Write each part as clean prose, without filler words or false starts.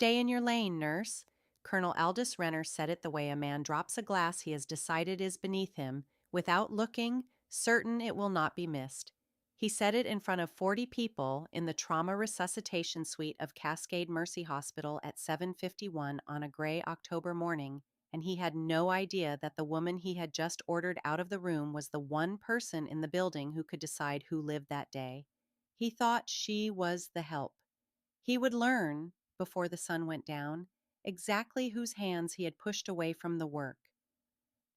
"Stay in your lane, nurse." Colonel Aldous Renner said it the way a man drops a glass he has decided is beneath him, without looking, certain it will not be missed. He said it in front of 40 people in the trauma resuscitation suite of Cascade Mercy Hospital at 7:51 on a gray October morning, and he had no idea that the woman he had just ordered out of the room was the one person in the building who could decide who lived that day. He thought she was the help. He would learn, before the sun went down, exactly whose hands he had pushed away from the work.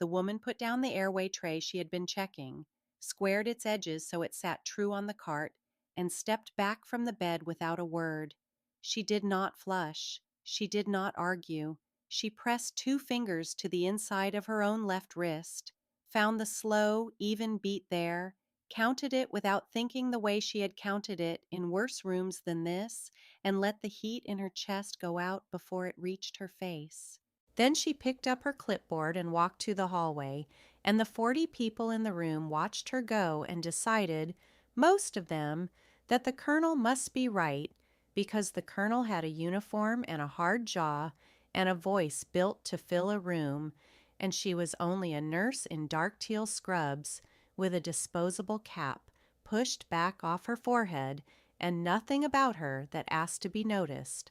The woman put down the airway tray she had been checking, squared its edges so it sat true on the cart, and stepped back from the bed without a word. She did not flush. She did not argue. She pressed 2 fingers to the inside of her own left wrist, found the slow, even beat there, counted it without thinking the way she had counted it in worse rooms than this, and let the heat in her chest go out before it reached her face. Then she picked up her clipboard and walked to the hallway, and the 40 people in the room watched her go and decided, most of them, that the colonel must be right, because the colonel had a uniform and a hard jaw and a voice built to fill a room, and she was only a nurse in dark teal scrubs with a disposable cap pushed back off her forehead and nothing about her that asked to be noticed.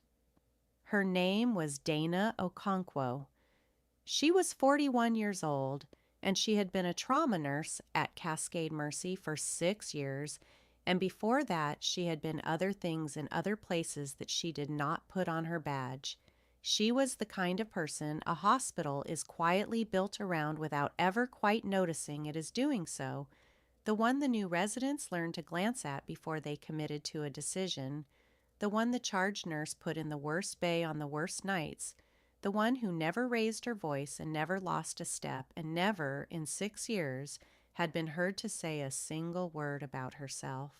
Her name was Dana Okonkwo. She was 41 years old, and she had been a trauma nurse at Cascade Mercy for 6 years, and before that she had been other things in other places that she did not put on her badge. She was the kind of person a hospital is quietly built around without ever quite noticing it is doing so, the one the new residents learned to glance at before they committed to a decision, the one the charge nurse put in the worst bay on the worst nights, the one who never raised her voice and never lost a step and never, in 6 years, had been heard to say a single word about herself.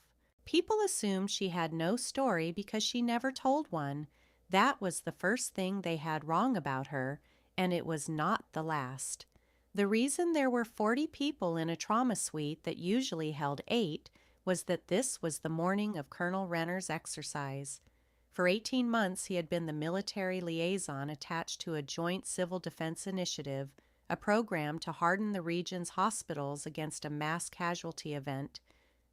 People assumed she had no story because she never told one. That was the first thing they had wrong about her, and it was not the last. The reason there were 40 people in a trauma suite that usually held 8 was that this was the morning of Colonel Renner's exercise. For 18 months he had been the military liaison attached to a joint civil defense initiative, a program to harden the region's hospitals against a mass-casualty event,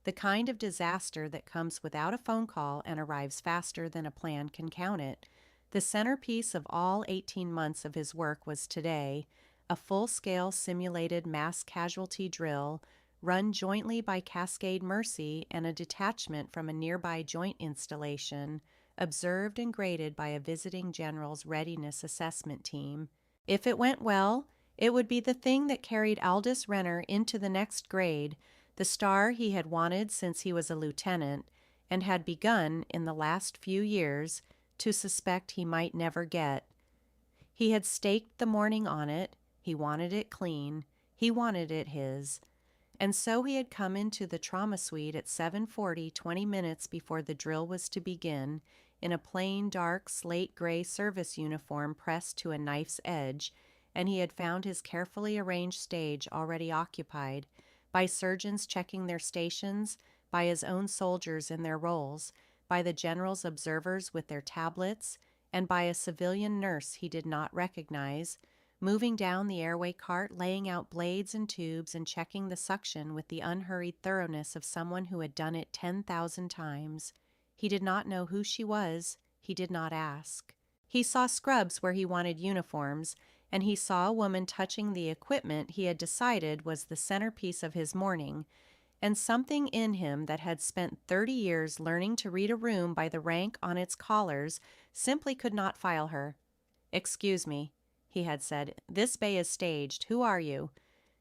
the kind of disaster that comes without a phone call and arrives faster than a plan can count it. The centerpiece of all 18 months of his work was today, a full-scale simulated mass-casualty drill run jointly by Cascade Mercy and a detachment from a nearby joint installation, observed and graded by a visiting general's readiness assessment team. If it went well, it would be the thing that carried Aldous Renner into the next grade, the star he had wanted since he was a lieutenant, and had begun, in the last few years, to suspect he might never get. He had staked the morning on it. He wanted it clean. He wanted it his. And so he had come into the trauma suite at 7:40, 20 minutes before the drill was to begin, in a plain, dark, slate-gray service uniform pressed to a knife's edge, and he had found his carefully arranged stage already occupied, by surgeons checking their stations, by his own soldiers in their roles, by the general's observers with their tablets, and by a civilian nurse he did not recognize, moving down the airway cart, laying out blades and tubes and checking the suction with the unhurried thoroughness of someone who had done it 10,000 times. He did not know who she was. He did not ask. He saw scrubs where he wanted uniforms, and he saw a woman touching the equipment he had decided was the centerpiece of his morning, and something in him that had spent 30 years learning to read a room by the rank on its collars simply could not file her. "Excuse me," he had said. "This bay is staged. Who are you?"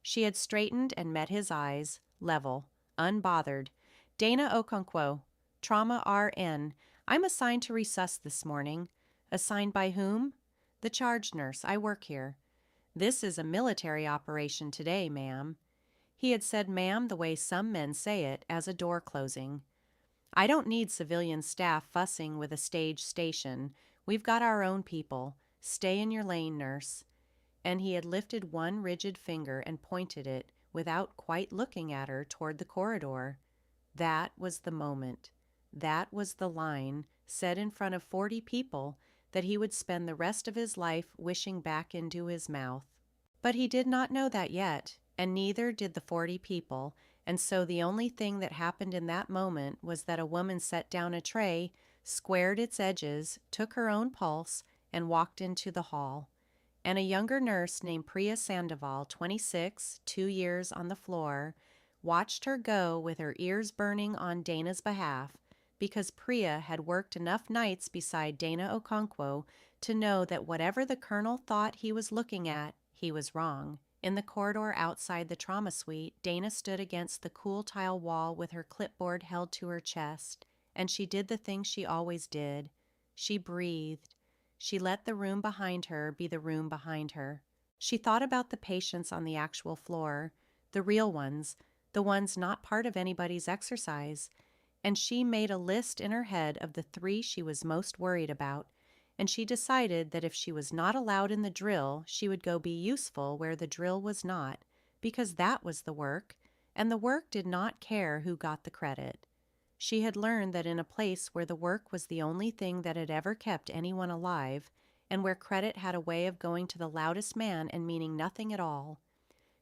She had straightened and met his eyes, level, unbothered. "Dana Okonkwo, Trauma RN. I'm assigned to resus this morning." "Assigned by whom?" "The charge nurse. I work here." "This is a military operation today, ma'am." He had said ma'am the way some men say it, as a door closing. "I don't need civilian staff fussing with a stage station. We've got our own people. Stay in your lane, nurse." And he had lifted one rigid finger and pointed it, without quite looking at her, toward the corridor. That was the moment. That was the line, said in front of 40 people, that he would spend the rest of his life wishing back into his mouth. But he did not know that yet, and neither did the 40 people, and so the only thing that happened in that moment was that a woman set down a tray, squared its edges, took her own pulse, and walked into the hall. And a younger nurse named Priya Sandoval, 26, 2 years on the floor, watched her go with her ears burning on Dana's behalf, because Priya had worked enough nights beside Dana Okonkwo to know that whatever the colonel thought he was looking at, he was wrong. In the corridor outside the trauma suite, Dana stood against the cool tile wall with her clipboard held to her chest, and she did the thing she always did. She breathed. She let the room behind her be the room behind her. She thought about the patients on the actual floor, the real ones, the ones not part of anybody's exercise, and she made a list in her head of the 3 she was most worried about, and she decided that if she was not allowed in the drill, she would go be useful where the drill was not, because that was the work, and the work did not care who got the credit. She had learned that in a place where the work was the only thing that had ever kept anyone alive, and where credit had a way of going to the loudest man and meaning nothing at all,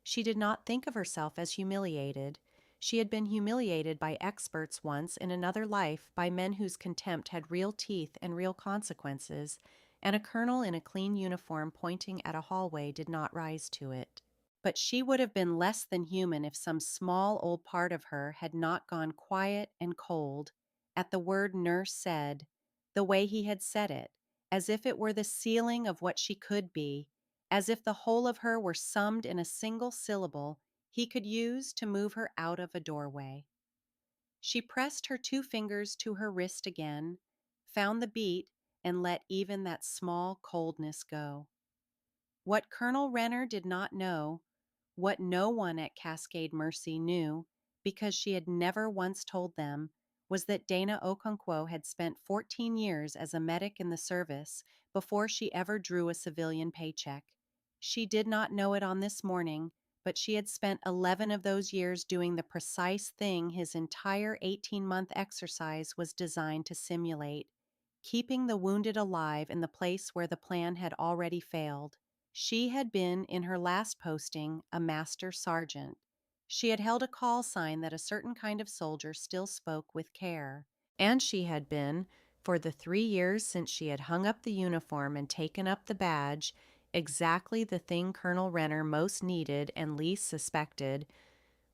she did not think of herself as humiliated. She had been humiliated by experts once in another life, by men whose contempt had real teeth and real consequences, and a colonel in a clean uniform pointing at a hallway did not rise to it. But she would have been less than human if some small old part of her had not gone quiet and cold at the word nurse said, the way he had said it, as if it were the ceiling of what she could be, as if the whole of her were summed in a single syllable he could use to move her out of a doorway. She pressed her 2 fingers to her wrist again, found the beat, and let even that small coldness go. What Colonel Renner did not know, what no one at Cascade Mercy knew, because she had never once told them, was that Dana Okonkwo had spent 14 years as a medic in the service before she ever drew a civilian paycheck. She did not know it on this morning, but she had spent 11 of those years doing the precise thing his entire 18-month exercise was designed to simulate, keeping the wounded alive in the place where the plan had already failed. She had been, in her last posting, a master sergeant. She had held a call sign that a certain kind of soldier still spoke with care. And she had been, for the 3 years since she had hung up the uniform and taken up the badge, exactly the thing Colonel Renner most needed and least suspected.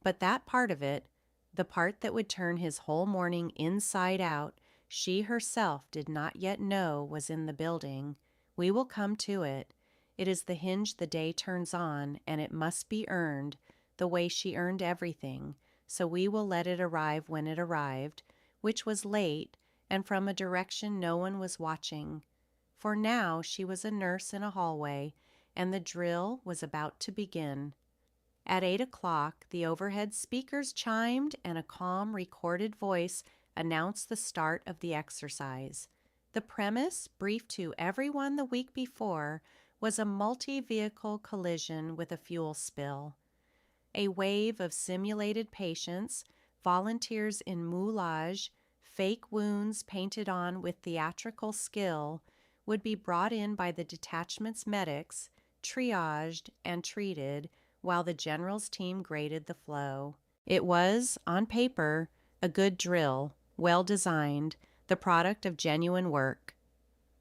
But that part of it, the part that would turn his whole morning inside out, she herself did not yet know was in the building. We will come to it. It is the hinge the day turns on, and it must be earned, the way she earned everything, so we will let it arrive when it arrived, which was late, and from a direction no one was watching. For now she was a nurse in a hallway, and the drill was about to begin. At 8 o'clock, the overhead speakers chimed, and a calm, recorded voice announced the start of the exercise. The premise, briefed to everyone the week before, was a multi-vehicle collision with a fuel spill. A wave of simulated patients, volunteers in moulage, fake wounds painted on with theatrical skill, would be brought in by the detachment's medics, triaged and treated, while the general's team graded the flow. It was, on paper, a good drill, well designed, the product of genuine work.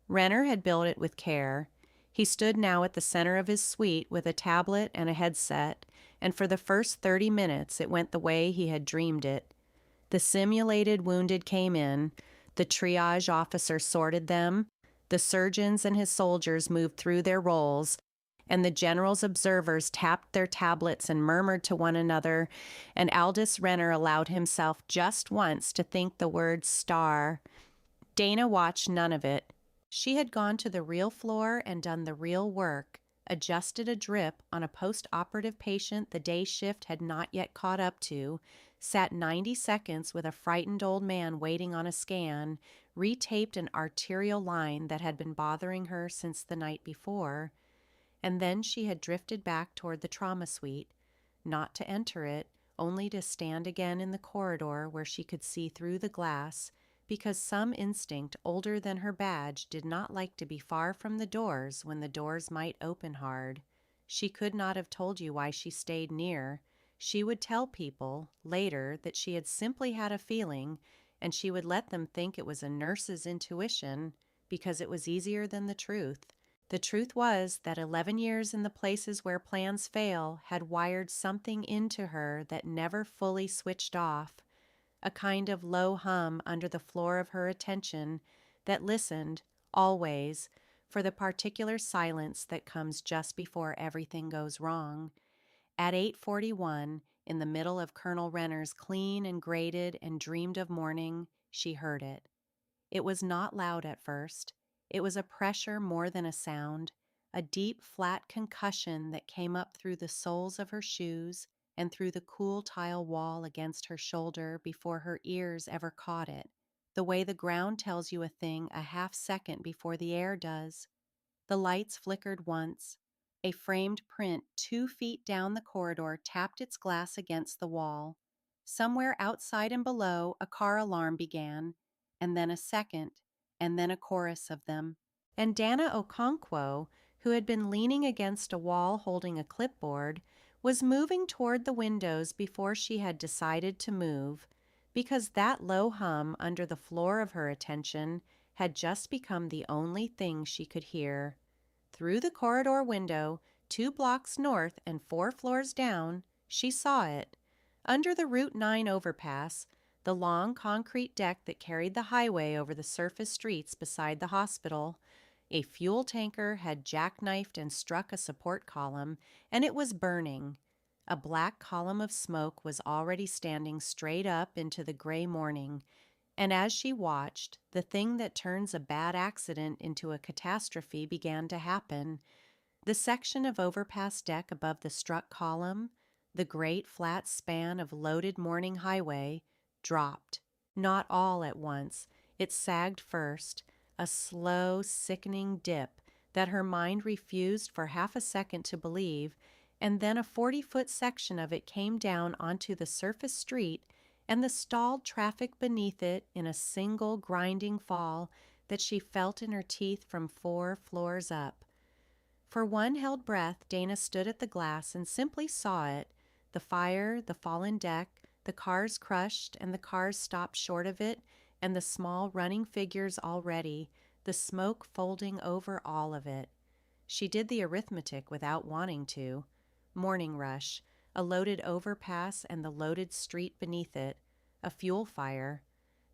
Renner had built it with care. He stood now at the center of his suite with a tablet and a headset, and for the first 30 minutes it went the way he had dreamed it. The simulated wounded came in, the triage officer sorted them, the surgeons and his soldiers moved through their roles, and the general's observers tapped their tablets and murmured to one another, and Aldous Renner allowed himself just once to think the word star. Dana watched none of it. She had gone to the real floor and done the real work, adjusted a drip on a post-operative patient the day shift had not yet caught up to, sat 90 seconds with a frightened old man waiting on a scan, retaped an arterial line that had been bothering her since the night before, and then she had drifted back toward the trauma suite, not to enter it, only to stand again in the corridor where she could see through the glass, because some instinct older than her badge did not like to be far from the doors when the doors might open hard. She could not have told you why she stayed near. She would tell people, later, that she had simply had a feeling, and she would let them think it was a nurse's intuition because it was easier than the truth. The truth was that 11 years in the places where plans fail had wired something into her that never fully switched off, a kind of low hum under the floor of her attention that listened, always, for the particular silence that comes just before everything goes wrong. At 8:41, in the middle of Colonel Renner's clean and graded and dreamed of morning, she heard it. It was not loud at first. It was a pressure more than a sound, a deep, flat concussion that came up through the soles of her shoes and through the cool tile wall against her shoulder before her ears ever caught it, the way the ground tells you a thing a half-second before the air does. The lights flickered once. A framed print 2 feet down the corridor tapped its glass against the wall. Somewhere outside and below, a car alarm began, and then a second, and then a chorus of them. And Dana Okonkwo, who had been leaning against a wall holding a clipboard, was moving toward the windows before she had decided to move, because that low hum under the floor of her attention had just become the only thing she could hear. Through the corridor window, 2 blocks north and 4 floors down, she saw it. Under the Route 9 overpass, the long concrete deck that carried the highway over the surface streets beside the hospital, a fuel tanker had jackknifed and struck a support column, and it was burning. A black column of smoke was already standing straight up into the gray morning, and as she watched, the thing that turns a bad accident into a catastrophe began to happen. The section of overpass deck above the struck column, the great flat span of loaded morning highway, dropped. Not all at once. It sagged first, a slow, sickening dip that her mind refused for half a second to believe, and then a 40-foot section of it came down onto the surface street and the stalled traffic beneath it in a single grinding fall that she felt in her teeth from 4 floors up. For one held breath, Dana stood at the glass and simply saw it, the fire, the fallen deck, the cars crushed and the cars stopped short of it, and the small running figures already, the smoke folding over all of it. She did the arithmetic without wanting to. Morning rush, a loaded overpass and the loaded street beneath it, a fuel fire,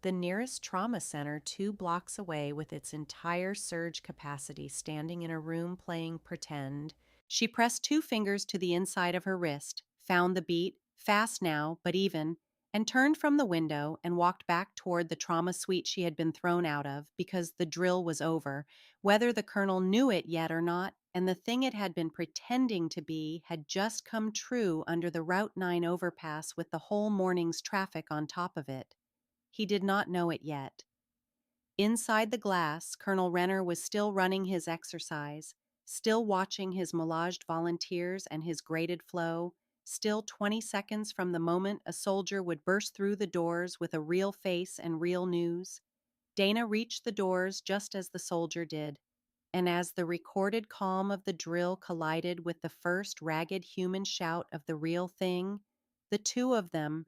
the nearest trauma center 2 blocks away with its entire surge capacity standing in a room playing pretend. She pressed 2 fingers to the inside of her wrist, found the beat, fast now, but even, and turned from the window and walked back toward the trauma suite she had been thrown out of because the drill was over, whether the colonel knew it yet or not, and the thing it had been pretending to be had just come true under the Route 9 overpass with the whole morning's traffic on top of it. He did not know it yet. Inside the glass, Colonel Renner was still running his exercise, still watching his melaged volunteers and his graded flow, still 20 seconds from the moment a soldier would burst through the doors with a real face and real news. Dana reached the doors just as the soldier did, and as the recorded calm of the drill collided with the first ragged human shout of the real thing, the 2 of them,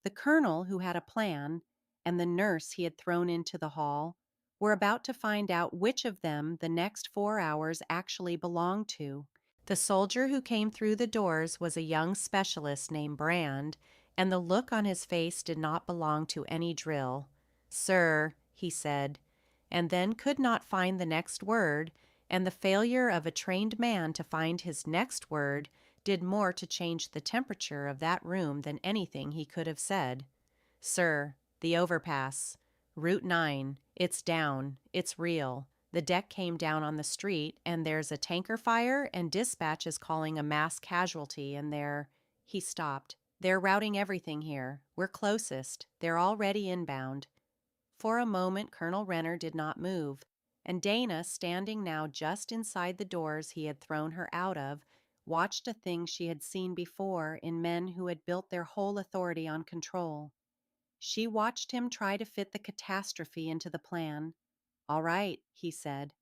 the colonel who had a plan, and the nurse he had thrown into the hall, were about to find out which of them the next 4 hours actually belonged to. The soldier who came through the doors was a young specialist named Brand, and the look on his face did not belong to any drill. "Sir," he said, and then could not find the next word, and the failure of a trained man to find his next word did more to change the temperature of that room than anything he could have said. "Sir, the overpass. Route 9. It's down. It's real. The deck came down on the street, and there's a tanker fire, and dispatch is calling a mass casualty, and they're—" He stopped. "They're routing everything here. We're closest. They're already inbound." For a moment Colonel Renner did not move, and Dana, standing now just inside the doors he had thrown her out of, watched a thing she had seen before in men who had built their whole authority on control. She watched him try to fit the catastrophe into the plan. "All right," he said.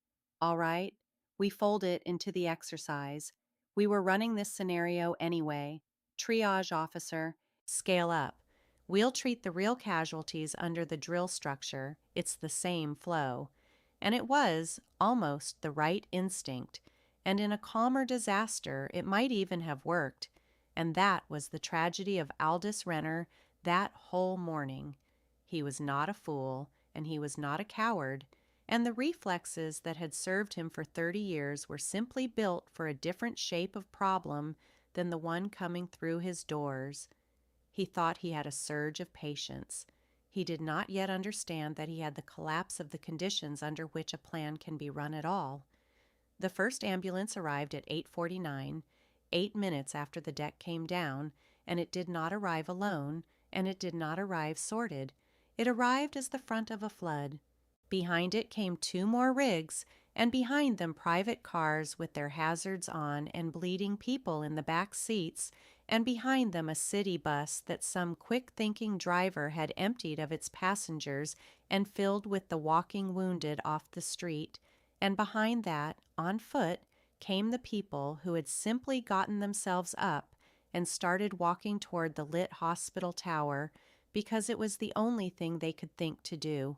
"All right." We fold it into the exercise. We were running this scenario anyway. Triage officer, scale up. We'll treat the real casualties under the drill structure. It's the same flow. And it was almost the right instinct. And in a calmer disaster, it might even have worked. And that was the tragedy of Aldous Renner that whole morning. He was not a fool, and he was not a coward, and the reflexes that had served him for 30 years were simply built for a different shape of problem than the one coming through his doors. He thought he had a surge of patience. He did not yet understand that he had the collapse of the conditions under which a plan can be run at all. The first ambulance arrived at 8:49, 8 minutes after the deck came down, and it did not arrive alone, and it did not arrive sorted. It arrived as the front of a flood. Behind it came two more rigs, and behind them private cars with their hazards on and bleeding people in the back seats, and behind them a city bus that some quick-thinking driver had emptied of its passengers and filled with the walking wounded off the street, and behind that, on foot, came the people who had simply gotten themselves up and started walking toward the lit hospital tower because it was the only thing they could think to do.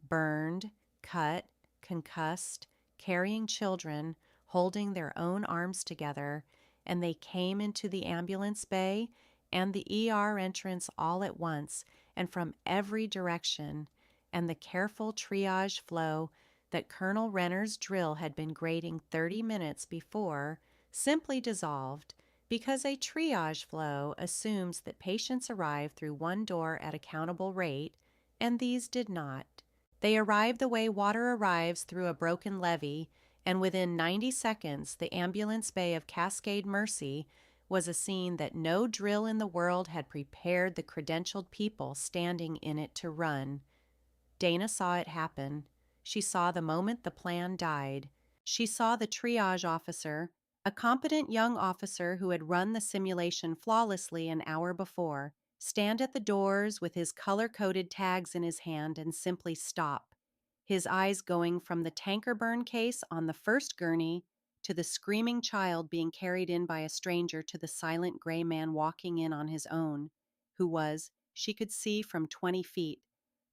Burned, cut, concussed, carrying children, holding their own arms together, and they came into the ambulance bay and the ER entrance all at once and from every direction, and the careful triage flow that Colonel Renner's drill had been grading 30 minutes before simply dissolved, because a triage flow assumes that patients arrive through one door at a countable rate, and these did not. They arrive the way water arrives through a broken levee, and within 90 seconds the ambulance bay of Cascade Mercy was a scene that no drill in the world had prepared the credentialed people standing in it to run. Dana saw it happen. She saw the moment the plan died. She saw the triage officer, a competent young officer who had run the simulation flawlessly an hour before, stand at the doors with his color-coded tags in his hand and simply stop, his eyes going from the tanker burn case on the first gurney to the screaming child being carried in by a stranger to the silent gray man walking in on his own, who was, she could see from 20 feet,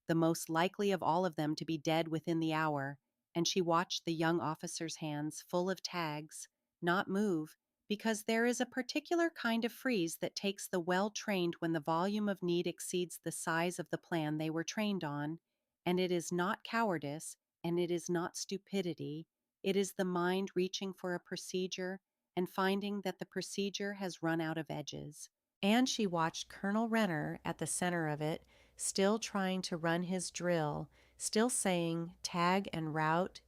the most likely of all of them to be dead within the hour, and she watched the young officer's hands, full of tags, not move, because there is a particular kind of freeze that takes the well-trained when the volume of need exceeds the size of the plan they were trained on, and it is not cowardice, and it is not stupidity, it is the mind reaching for a procedure and finding that the procedure has run out of edges. And she watched Colonel Renner at the center of it, still trying to run his drill, still saying tag and route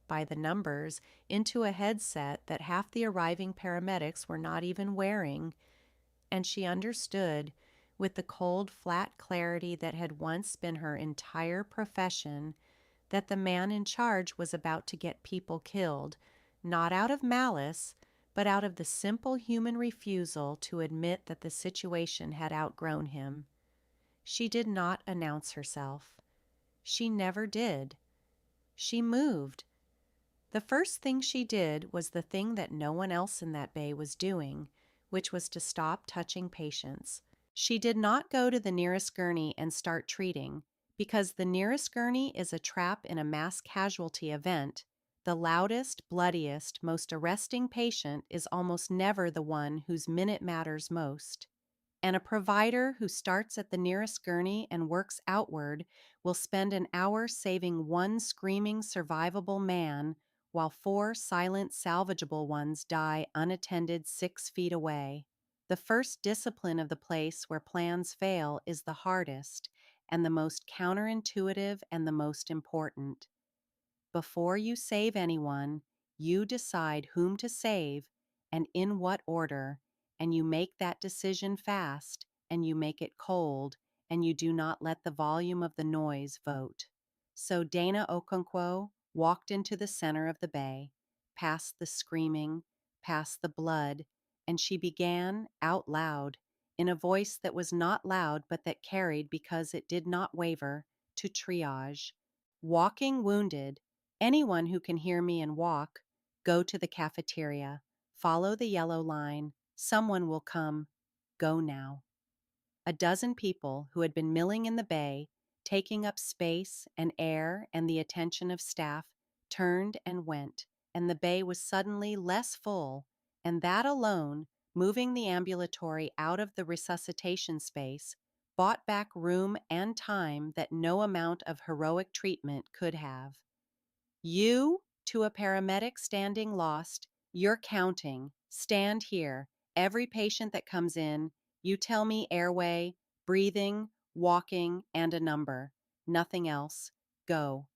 by the numbers into a headset that half the arriving paramedics were not even wearing. And she understood, with the cold, flat clarity that had once been her entire profession, that the man in charge was about to get people killed, not out of malice, but out of the simple human refusal to admit that the situation had outgrown him. She did not announce herself. She never did. She moved. The first thing she did was the thing that no one else in that bay was doing, which was to stop touching patients. She did not go to the nearest gurney and start treating, because the nearest gurney is a trap in a mass casualty event. The loudest, bloodiest, most arresting patient is almost never the one whose minute matters most. And a provider who starts at the nearest gurney and works outward will spend an hour saving one screaming, survivable man, while 4 silent, salvageable ones die unattended 6 feet away. The first discipline of the place where plans fail is the hardest, and the most counterintuitive and the most important. Before you save anyone, you decide whom to save and in what order, and you make that decision fast, and you make it cold, and you do not let the volume of the noise vote. So Dana Okonkwo walked into the center of the bay, past the screaming, past the blood, and she began, out loud, in a voice that was not loud but that carried because it did not waver, to triage. Walking wounded. Anyone who can hear me and walk, go to the cafeteria. Follow the yellow line. Someone will come. Go now. A dozen people who had been milling in the bay, taking up space and air and the attention of staff, turned and went, and the bay was suddenly less full, and that alone, moving the ambulatory out of the resuscitation space, bought back room and time that no amount of heroic treatment could have. You, to a paramedic standing lost, you're counting. Stand here. Every patient that comes in, you tell me airway, breathing, walking, and a number. Nothing else. Go.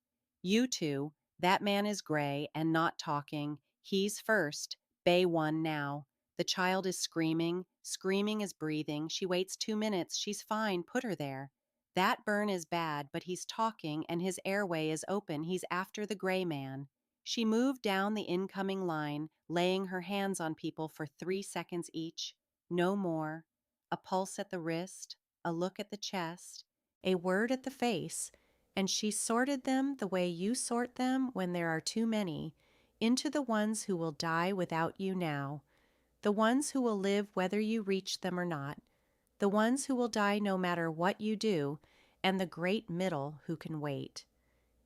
You two, that man is gray and not talking. He's first. Bay 1 now. The child is screaming. Screaming is breathing. She waits 2 minutes. She's fine. Put her there. That burn is bad, but he's talking and his airway is open. He's after the gray man. She moved down the incoming line, laying her hands on people for 3 seconds each. No more. A pulse at the wrist, a look at the chest, a word at the face, and she sorted them the way you sort them when there are too many, into the ones who will die without you now, the ones who will live whether you reach them or not, the ones who will die no matter what you do, and the great middle who can wait.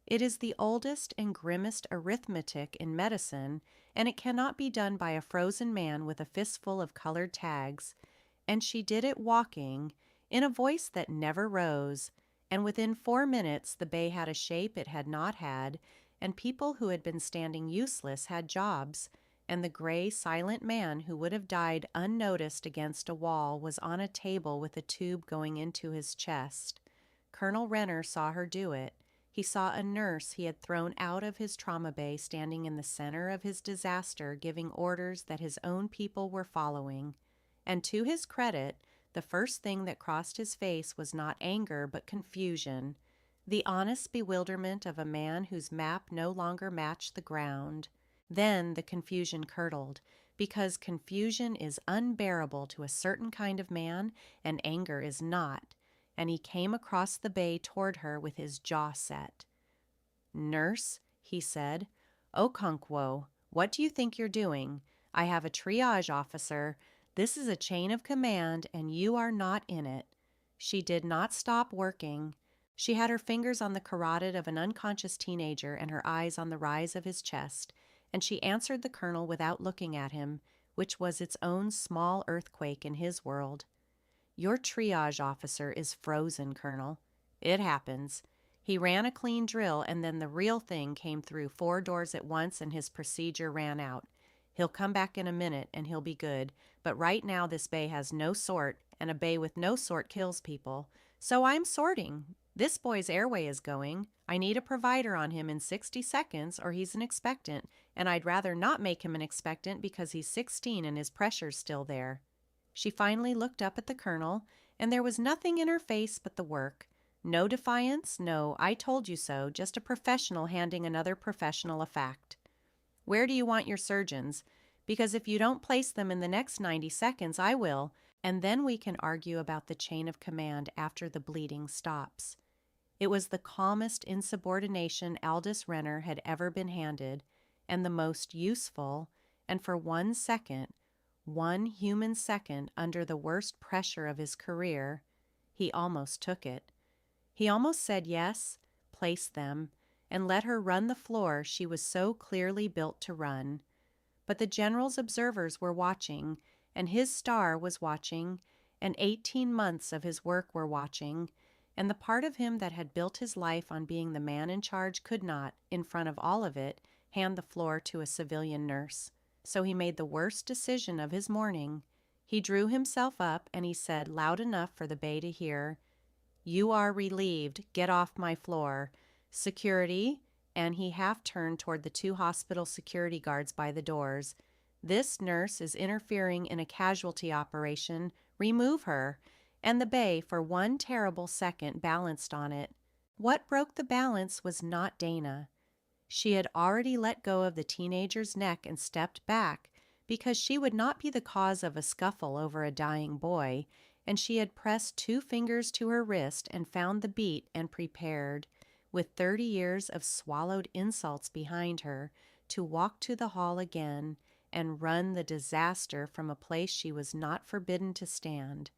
It is the oldest and grimmest arithmetic in medicine, and it cannot be done by a frozen man with a fistful of colored tags, and she did it walking, in a voice that never rose, and within 4 minutes the bay had a shape it had not had, and people who had been standing useless had jobs, and the gray, silent man who would have died unnoticed against a wall was on a table with a tube going into his chest. Colonel Renner saw her do it. He saw a nurse he had thrown out of his trauma bay standing in the center of his disaster giving orders that his own people were following. And to his credit, the first thing that crossed his face was not anger but confusion, the honest bewilderment of a man whose map no longer matched the ground. Then the confusion curdled, because confusion is unbearable to a certain kind of man, and anger is not, and he came across the bay toward her with his jaw set. "Nurse," he said, "Okonkwo, what do you think you're doing? I have a triage officer. This is a chain of command, and you are not in it." She did not stop working. She had her fingers on the carotid of an unconscious teenager and her eyes on the rise of his chest, and she answered the colonel without looking at him, which was its own small earthquake in his world. "Your triage officer is frozen, Colonel. It happens. He ran a clean drill, and then the real thing came through 4 doors at once, and his procedure ran out. He'll come back in a minute, and he'll be good, but right now this bay has no sort, and a bay with no sort kills people. So I'm sorting. This boy's airway is going. I need a provider on him in 60 seconds, or he's an expectant, and I'd rather not make him an expectant because he's 16 and his pressure's still there." She finally looked up at the colonel, and there was nothing in her face but the work. No defiance, no "I told you so," just a professional handing another professional a fact. "Where do you want your surgeons? Because if you don't place them in the next 90 seconds, I will, and then we can argue about the chain of command after the bleeding stops." It was the calmest insubordination Aldous Renner had ever been handed, and the most useful, and for 1 second, 1 human second under the worst pressure of his career, he almost took it. He almost said yes, place them, and let her run the floor she was so clearly built to run. But the general's observers were watching, and his star was watching, and 18 months of his work were watching, and the part of him that had built his life on being the man in charge could not, in front of all of it, hand the floor to a civilian nurse. So he made the worst decision of his morning. He drew himself up, and he said loud enough for the bay to hear, "You are relieved. Get off my floor. Security," and he half turned toward the 2 hospital security guards by the doors. "This nurse is interfering in a casualty operation. Remove her." And the bay, for 1 terrible second, balanced on it. What broke the balance was not Dana. She had already let go of the teenager's neck and stepped back, because she would not be the cause of a scuffle over a dying boy, and she had pressed 2 fingers to her wrist and found the beat and prepared, with 30 years of swallowed insults behind her, to walk to the hall again and run the disaster from a place she was not forbidden to stand.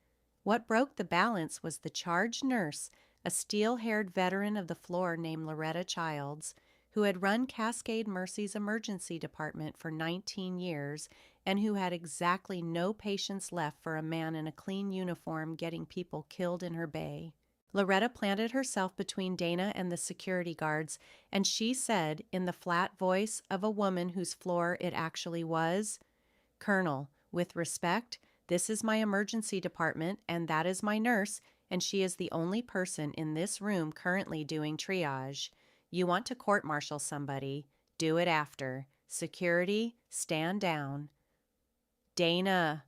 What broke the balance was the charge nurse, a steel-haired veteran of the floor named Loretta Childs, who had run Cascade Mercy's emergency department for 19 years and who had exactly no patience left for a man in a clean uniform getting people killed in her bay. Loretta planted herself between Dana and the security guards, and she said, in the flat voice of a woman whose floor it actually was, "Colonel, with respect, this is my emergency department, and that is my nurse, and she is the only person in this room currently doing triage. You want to court-martial somebody, do it after. Security, stand down." "Dana."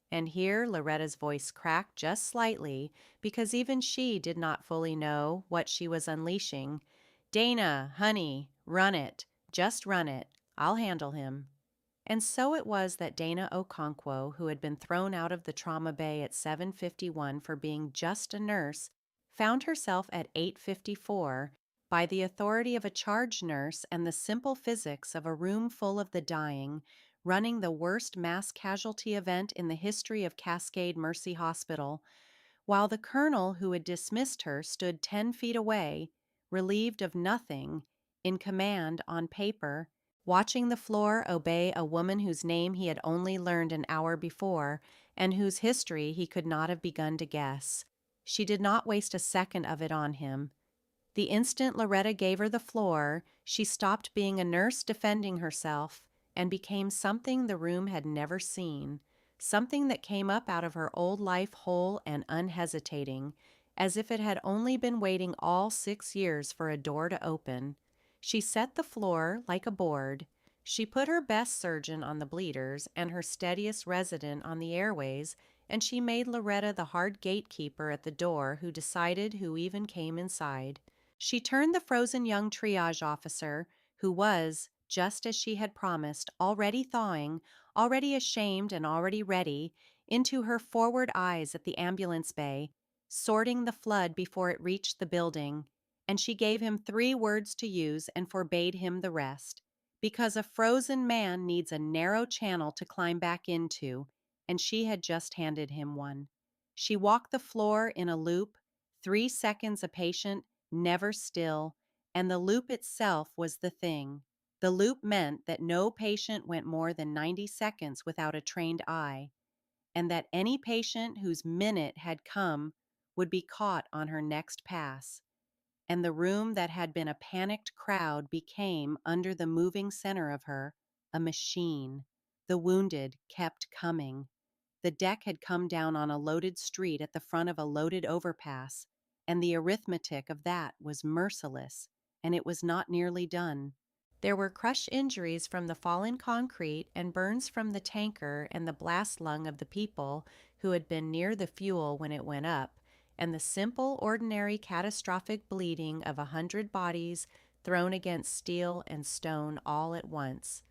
And here Loretta's voice cracked just slightly, because even she did not fully know what she was unleashing. "Dana, honey, run it. Just run it. I'll handle him." And so it was that Dana Okonkwo, who had been thrown out of the trauma bay at 7:51 for being just a nurse, found herself at 8:54 by the authority of a charge nurse and the simple physics of a room full of the dying, running the worst mass casualty event in the history of Cascade Mercy Hospital, while the colonel who had dismissed her stood 10 feet away, relieved of nothing, in command on paper, watching the floor obey a woman whose name he had only learned an hour before and whose history he could not have begun to guess. She did not waste a second of it on him. The instant Loretta gave her the floor, she stopped being a nurse defending herself and became something the room had never seen, something that came up out of her old life whole and unhesitating, as if it had only been waiting all 6 years for a door to open. She set the floor like a board. She put her best surgeon on the bleeders and her steadiest resident on the airways, and she made Loretta the hard gatekeeper at the door who decided who even came inside. She turned the frozen young triage officer, who was, just as she had promised, already thawing, already ashamed and already ready, into her forward eyes at the ambulance bay, sorting the flood before it reached the building, and she gave him 3 words to use and forbade him the rest, because a frozen man needs a narrow channel to climb back into, and she had just handed him one. She walked the floor in a loop, 3 seconds a patient, never still, and the loop itself was the thing. The loop meant that no patient went more than 90 seconds without a trained eye, and that any patient whose minute had come would be caught on her next pass. And the room that had been a panicked crowd became, under the moving center of her, a machine. The wounded kept coming. The deck had come down on a loaded street at the front of a loaded overpass, and the arithmetic of that was merciless, and it was not nearly done. There were crush injuries from the fallen concrete and burns from the tanker and the blast lung of the people who had been near the fuel when it went up, and the simple, ordinary, catastrophic bleeding of 100 bodies thrown against steel and stone all at once.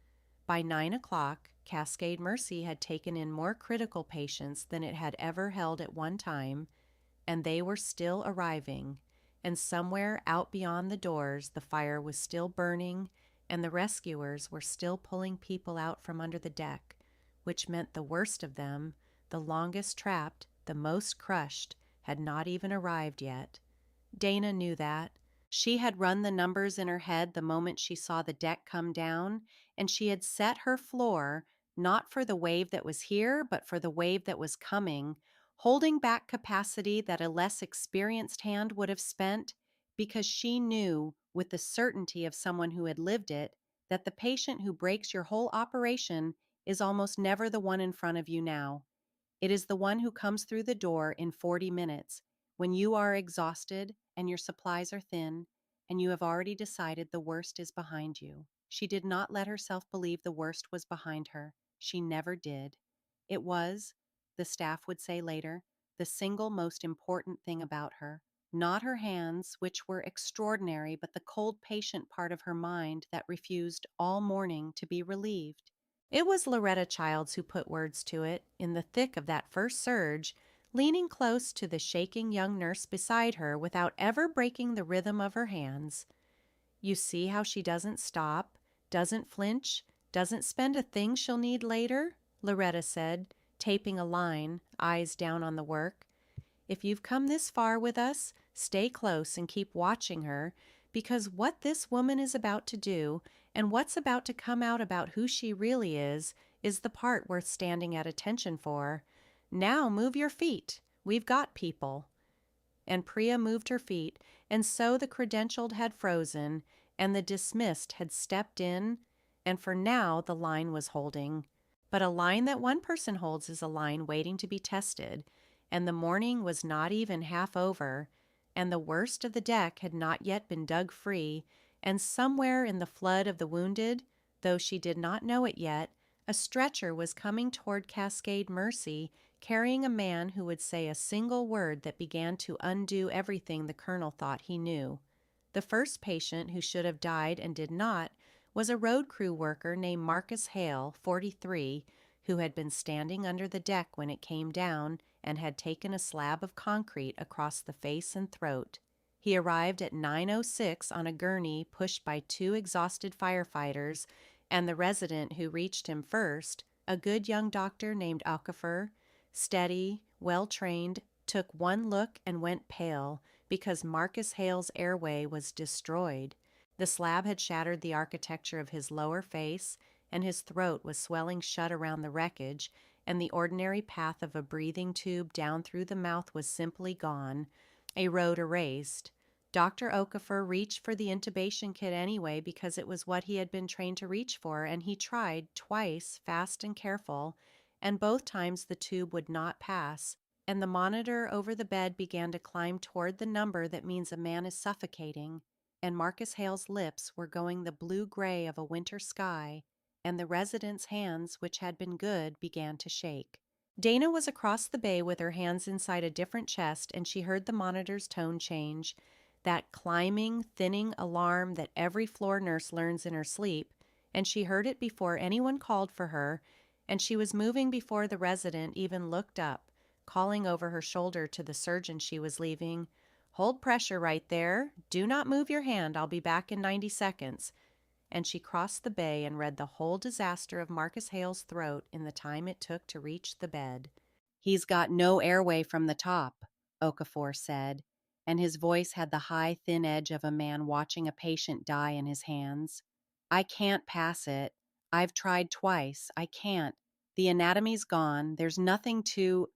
By 9 o'clock, Cascade Mercy had taken in more critical patients than it had ever held at one time, and they were still arriving, and somewhere out beyond the doors the fire was still burning, and the rescuers were still pulling people out from under the deck, which meant the worst of them, the longest trapped, the most crushed, had not even arrived yet. Dana knew that. She had run the numbers in her head the moment she saw the deck come down, and she had set her floor, not for the wave that was here, but for the wave that was coming, holding back capacity that a less experienced hand would have spent, because she knew, with the certainty of someone who had lived it, that the patient who breaks your whole operation is almost never the one in front of you now. It is the one who comes through the door in 40 minutes, when you are exhausted and your supplies are thin, and you have already decided the worst is behind you. She did not let herself believe the worst was behind her. She never did. It was, the staff would say later, the single most important thing about her. Not her hands, which were extraordinary, but the cold patient part of her mind that refused all morning to be relieved. It was Loretta Childs who put words to it. In the thick of that first surge, leaning close to the shaking young nurse beside her without ever breaking the rhythm of her hands. "You see how she doesn't stop, doesn't flinch, doesn't spend a thing she'll need later?" Loretta said, taping a line, eyes down on the work. "If you've come this far with us, stay close and keep watching her, because what this woman is about to do, and what's about to come out about who she really is the part worth standing at attention for. Now move your feet. We've got people." And Priya moved her feet, and so the credentialed had frozen, and the dismissed had stepped in, and for now the line was holding. But a line that one person holds is a line waiting to be tested, and the morning was not even half over, and the worst of the deck had not yet been dug free, and somewhere in the flood of the wounded, though she did not know it yet, a stretcher was coming toward Cascade Mercy, carrying a man who would say a single word that began to undo everything the colonel thought he knew. The first patient, who should have died and did not, was a road crew worker named Marcus Hale, 43, who had been standing under the deck when it came down and had taken a slab of concrete across the face and throat. He arrived at 9:06 on a gurney pushed by 2 exhausted firefighters, and the resident who reached him first, a good young doctor named Okafor, steady, well-trained, took one look and went pale because Marcus Hale's airway was destroyed. The slab had shattered the architecture of his lower face, and his throat was swelling shut around the wreckage, and the ordinary path of a breathing tube down through the mouth was simply gone, a road erased. Dr. Okafor reached for the intubation kit anyway because it was what he had been trained to reach for, and he tried twice, fast and careful, and both times the tube would not pass, and the monitor over the bed began to climb toward the number that means a man is suffocating, and Marcus Hale's lips were going the blue-gray of a winter sky, and the resident's hands, which had been good, began to shake. Dana was across the bay with her hands inside a different chest, and she heard the monitor's tone change, that climbing, thinning alarm that every floor nurse learns in her sleep, and she heard it before anyone called for her, and she was moving before the resident even looked up, calling over her shoulder to the surgeon she was leaving, "Hold pressure right there. Do not move your hand. I'll be back in 90 seconds." And she crossed the bay and read the whole disaster of Marcus Hale's throat in the time it took to reach the bed. "He's got no airway from the top," Okafor said, and his voice had the high, thin edge of a man watching a patient die in his hands. "I can't pass it. I've tried twice. I can't. The anatomy's gone. There's nothing to—"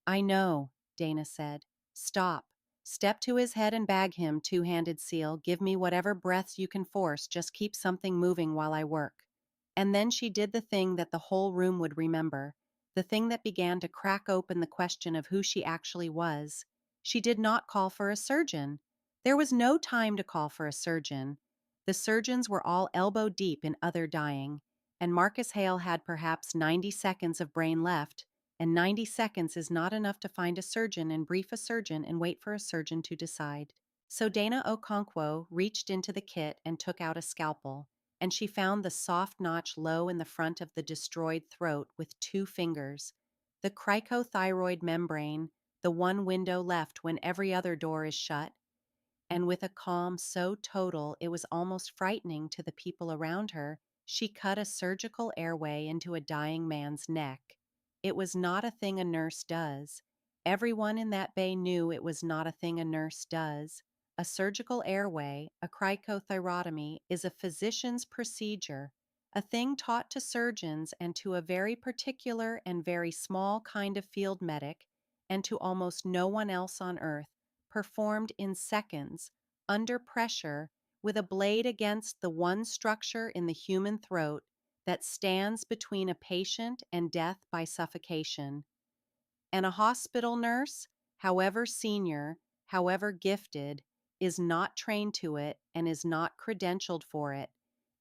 "I know," Dana said. "Stop. Step to his head and bag him, two-handed seal. Give me whatever breaths you can force. Just keep something moving while I work." And then she did the thing that the whole room would remember, the thing that began to crack open the question of who she actually was. She did not call for a surgeon. There was no time to call for a surgeon. The surgeons were all elbow deep in other dying, and Marcus Hale had perhaps 90 seconds of brain left, and 90 seconds is not enough to find a surgeon and brief a surgeon and wait for a surgeon to decide. So Dana Okonkwo reached into the kit and took out a scalpel, and she found the soft notch low in the front of the destroyed throat with 2 fingers, the cricothyroid membrane, the one window left when every other door is shut, and with a calm so total it was almost frightening to the people around her, she cut a surgical airway into a dying man's neck. It was not a thing a nurse does. Everyone in that bay knew it was not a thing a nurse does. A surgical airway, a cricothyrotomy, is a physician's procedure, a thing taught to surgeons and to a very particular and very small kind of field medic, and to almost no one else on earth, performed in seconds, under pressure, with a blade against the one structure in the human throat that stands between a patient and death by suffocation. And a hospital nurse, however senior, however gifted, is not trained to it and is not credentialed for it,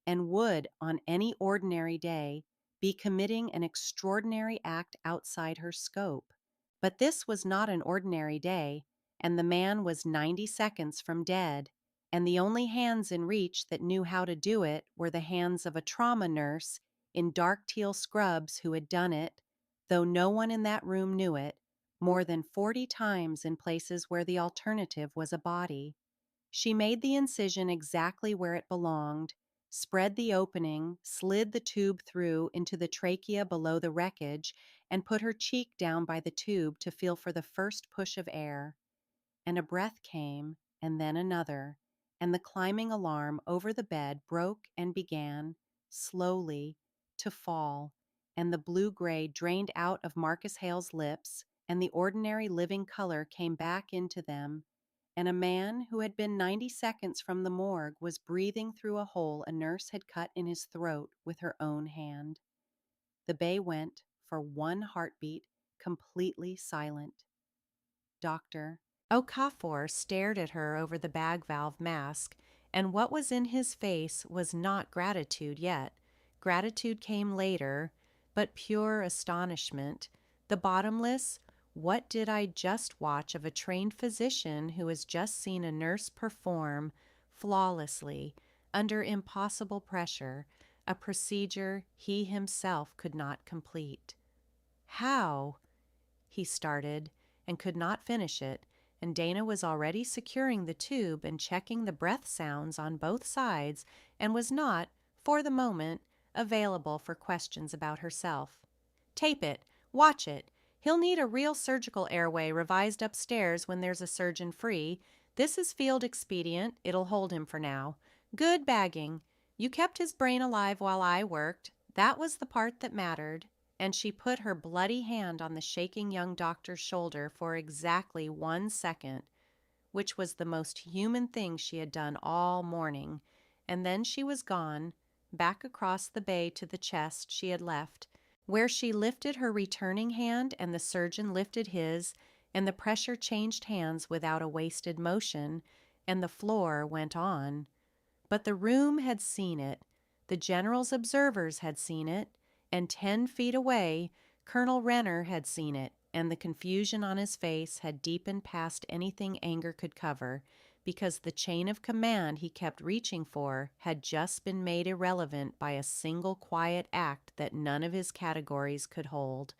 and would, on any ordinary day, be committing an extraordinary act outside her scope. But this was not an ordinary day, and the man was 90 seconds from dead, and the only hands in reach that knew how to do it were the hands of a trauma nurse in dark teal scrubs who had done it, though no one in that room knew it, more than 40 times in places where the alternative was a body. She made the incision exactly where it belonged, spread the opening, slid the tube through into the trachea below the wreckage, and put her cheek down by the tube to feel for the first push of air. And a breath came, and then another, and the climbing alarm over the bed broke and began, slowly, to fall, and the blue-gray drained out of Marcus Hale's lips, and the ordinary living color came back into them, and a man who had been 90 seconds from the morgue was breathing through a hole a nurse had cut in his throat with her own hand. The bay went, for one heartbeat, completely silent. Doctor. Okafor stared at her over the bag valve mask, and what was in his face was not gratitude yet. Gratitude came later, but pure astonishment. The bottomless, what did I just watch of a trained physician who has just seen a nurse perform flawlessly, under impossible pressure, a procedure he himself could not complete. How? He started and could not finish it, and Dana was already securing the tube and checking the breath sounds on both sides and was not, for the moment, available for questions about herself. Tape it. Watch it. He'll need a real surgical airway revised upstairs when there's a surgeon free. This is field expedient. It'll hold him for now. Good bagging. You kept his brain alive while I worked. That was the part that mattered. And she put her bloody hand on the shaking young doctor's shoulder for exactly 1 second, which was the most human thing she had done all morning, and then she was gone, back across the bay to the chest she had left, where she lifted her returning hand and the surgeon lifted his, and the pressure changed hands without a wasted motion, and the floor went on. But the room had seen it, the general's observers had seen it, and 10 feet away, Colonel Renner had seen it, and the confusion on his face had deepened past anything anger could cover, because the chain of command he kept reaching for had just been made irrelevant by a single quiet act that none of his categories could hold.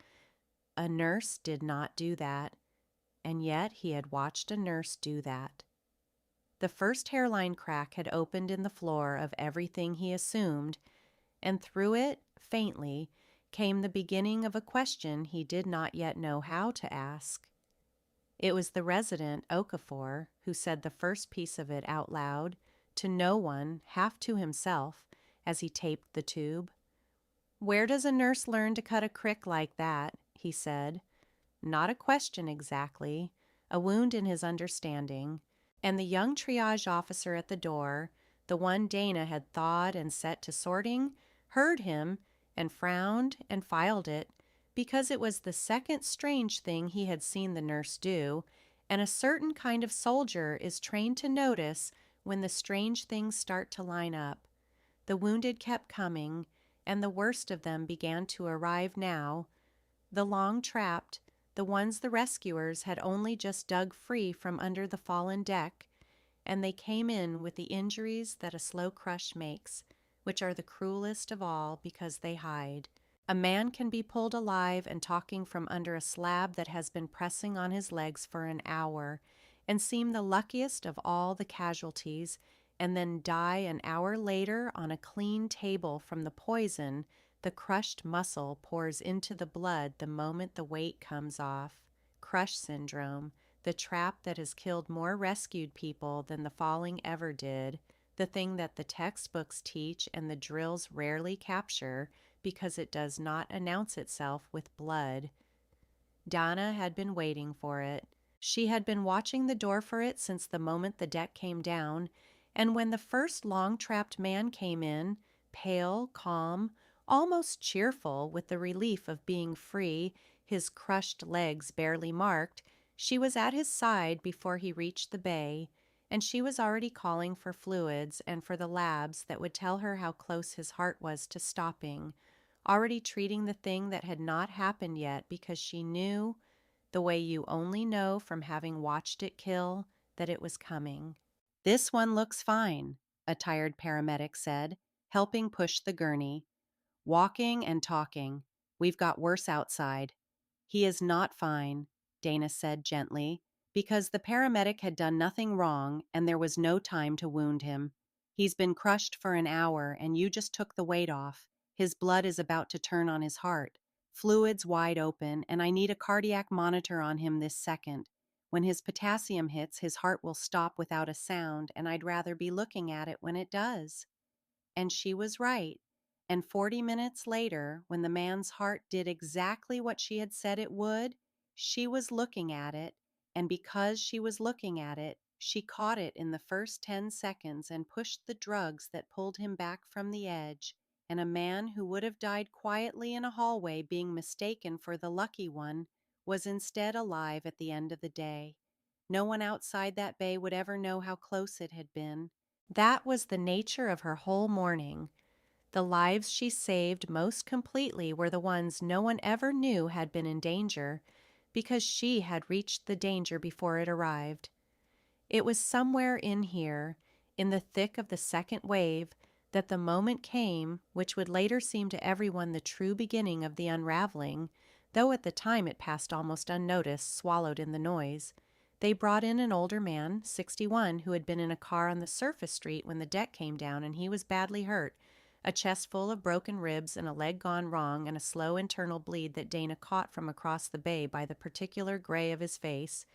A nurse did not do that, and yet he had watched a nurse do that. The first hairline crack had opened in the floor of everything he assumed, and through it, faintly, came the beginning of a question he did not yet know how to ask. It was the resident, Okafor, who said the first piece of it out loud, to no one, half to himself, as he taped the tube. "Where does a nurse learn to cut a crick like that?" he said. Not a question exactly, a wound in his understanding, and the young triage officer at the door, the one Dana had thawed and set to sorting, heard him and frowned and filed it, because it was the second strange thing he had seen the nurse do, and a certain kind of soldier is trained to notice when the strange things start to line up. The wounded kept coming, and the worst of them began to arrive now, the long-trapped, the ones the rescuers had only just dug free from under the fallen deck, and they came in with the injuries that a slow crush makes, which are the cruelest of all because they hide. A man can be pulled alive and talking from under a slab that has been pressing on his legs for an hour, and seem the luckiest of all the casualties, and then die an hour later on a clean table from the poison the crushed muscle pours into the blood the moment the weight comes off. Crush syndrome, the trap that has killed more rescued people than the falling ever did, the thing that the textbooks teach and the drills rarely capture because it does not announce itself with blood. Dana had been waiting for it. She had been watching the door for it since the moment the deck came down, and when the first long-trapped man came in, pale, calm, almost cheerful with the relief of being free, his crushed legs barely marked, she was at his side before he reached the bay, and she was already calling for fluids and for the labs that would tell her how close his heart was to stopping, already treating the thing that had not happened yet because she knew, the way you only know from having watched it kill, that it was coming. "This one looks fine," a tired paramedic said, helping push the gurney. "Walking and talking. We've got worse outside. He is not fine. Dana said gently, because the paramedic had done nothing wrong and there was no time to wound him. He's been crushed for an hour and you just took the weight off. His blood is about to turn on his heart. Fluids wide open, and I need a cardiac monitor on him this second. When his potassium hits, his heart will stop without a sound, and I'd rather be looking at it when it does. And she was right. And 40 minutes later, when the man's heart did exactly what she had said it would, she was looking at it, and because she was looking at it, she caught it in the first 10 seconds and pushed the drugs that pulled him back from the edge, and a man who would have died quietly in a hallway being mistaken for the lucky one was instead alive at the end of the day. No one outside that bay would ever know how close it had been. That was the nature of her whole morning. The lives she saved most completely were the ones no one ever knew had been in danger, because she had reached the danger before it arrived. It was somewhere in here, in the thick of the second wave, that the moment came which would later seem to everyone the true beginning of the unraveling, though at the time it passed almost unnoticed, swallowed in the noise. They brought in an older man, 61, who had been in a car on the surface street when the deck came down and he was badly hurt, a chest full of broken ribs and a leg gone wrong and a slow internal bleed that Dana caught from across the bay by the particular gray of his face.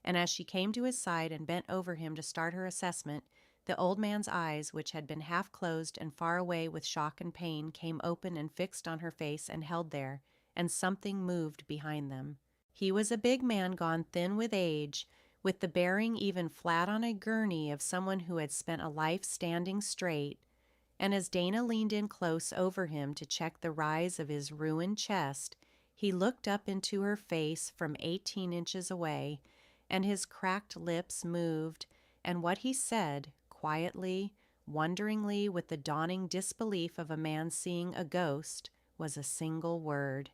And as she came to his side and bent over him to start her assessment, the old man's eyes, which had been half closed and far away with shock and pain, came open and fixed on her face and held there, and something moved behind them. He was a big man gone thin with age, with the bearing even flat on a gurney of someone who had spent a life standing straight, and as Dana leaned in close over him to check the rise of his ruined chest, he looked up into her face from 18 inches away, and his cracked lips moved, and what he said, quietly, wonderingly, with the dawning disbelief of a man seeing a ghost, was a single word.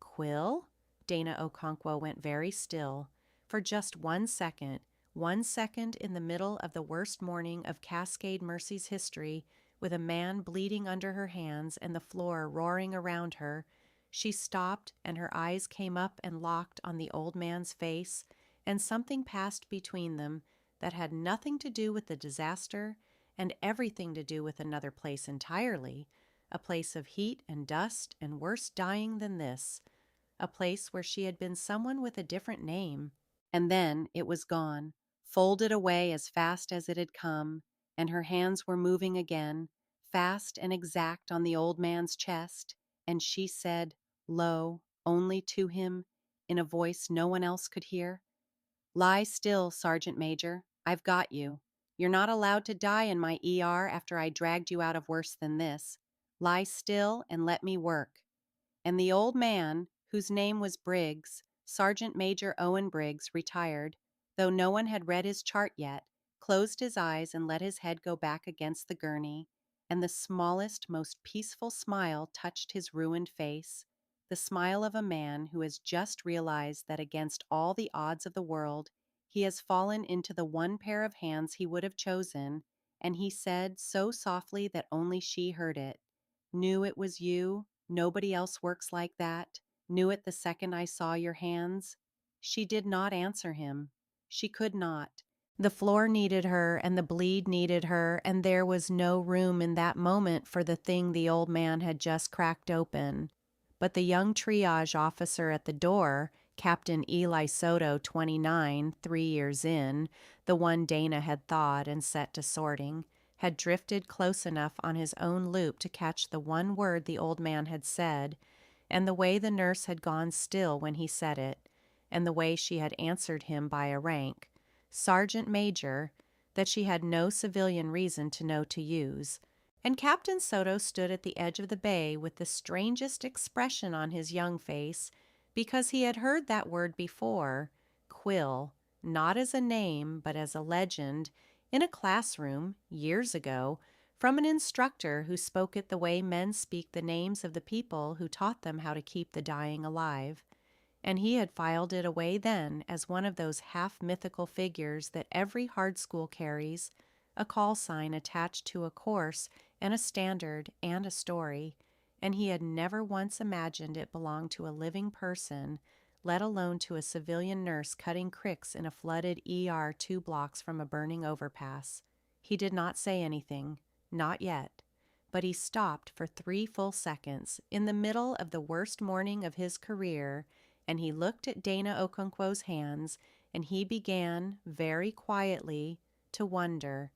Quill? Dana Okonkwo went very still. For just 1 second, 1 second in the middle of the worst morning of Cascade Mercy's history, with a man bleeding under her hands and the floor roaring around her, she stopped and her eyes came up and locked on the old man's face, and something passed between them that had nothing to do with the disaster and everything to do with another place entirely, a place of heat and dust and worse dying than this, a place where she had been someone with a different name. And then it was gone, folded away as fast as it had come, and her hands were moving again, fast and exact on the old man's chest, and she said, low, only to him, in a voice no one else could hear, "Lie still, Sergeant Major. I've got you. You're not allowed to die in my ER after I dragged you out of worse than this. Lie still and let me work." And the old man, whose name was Briggs, Sergeant Major Owen Briggs, retired, though no one had read his chart yet, closed his eyes and let his head go back against the gurney, and the smallest, most peaceful smile touched his ruined face, the smile of a man who has just realized that against all the odds of the world, he has fallen into the one pair of hands he would have chosen, and he said so softly that only she heard it, "Knew it was you. Nobody else works like that. Knew it the second I saw your hands." She did not answer him. She could not. The floor needed her, and the bleed needed her, and there was no room in that moment for the thing the old man had just cracked open. But the young triage officer at the door, Captain Eli Soto, 29, 3 years in, the one Dana had thawed and set to sorting, had drifted close enough on his own loop to catch the one word the old man had said, and the way the nurse had gone still when he said it, and the way she had answered him by a rank, Sergeant Major, that she had no civilian reason to know to use. And Captain Soto stood at the edge of the bay with the strangest expression on his young face, because he had heard that word before, Quill, not as a name but as a legend, in a classroom, years ago, from an instructor who spoke it the way men speak the names of the people who taught them how to keep the dying alive. And he had filed it away then as one of those half-mythical figures that every hard school carries, a call sign attached to a course and a standard and a story, and he had never once imagined it belonged to a living person, let alone to a civilian nurse cutting cricks in a flooded ER 2 blocks from a burning overpass. He did not say anything, not yet, but he stopped for 3 full seconds in the middle of the worst morning of his career, and he looked at Dana Okonkwo's hands, and he began, very quietly, to wonder.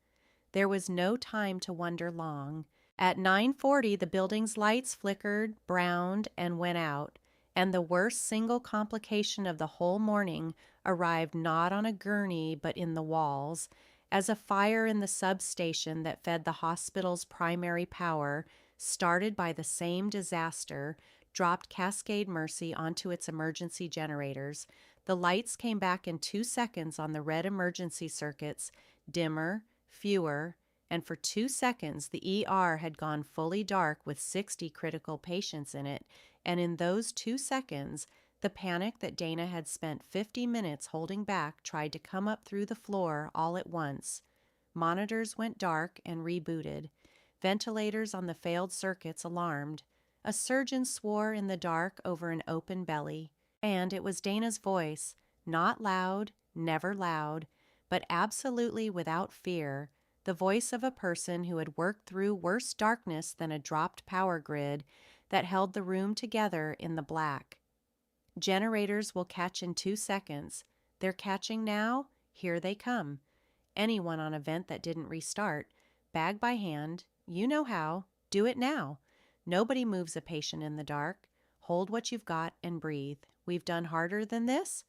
There was no time to wonder long. At 9:40, the building's lights flickered, browned, and went out, and the worst single complication of the whole morning arrived not on a gurney but in the walls, as a fire in the substation that fed the hospital's primary power, started by the same disaster, dropped Cascade Mercy onto its emergency generators. The lights came back in 2 seconds on the red emergency circuits, dimmer, fewer, and for 2 seconds the ER had gone fully dark with 60 critical patients in it, and in those 2 seconds, the panic that Dana had spent 50 minutes holding back tried to come up through the floor all at once. Monitors went dark and rebooted. Ventilators on the failed circuits alarmed. A surgeon swore in the dark over an open belly. And it was Dana's voice, not loud, never loud, but absolutely without fear, the voice of a person who had worked through worse darkness than a dropped power grid, that held the room together in the black. Generators will catch in 2 seconds. They're catching now. Here they come. Anyone on a vent that didn't restart, bag by hand, you know how, do it now. Nobody moves a patient in the dark. Hold what you've got and breathe. We've done harder than this?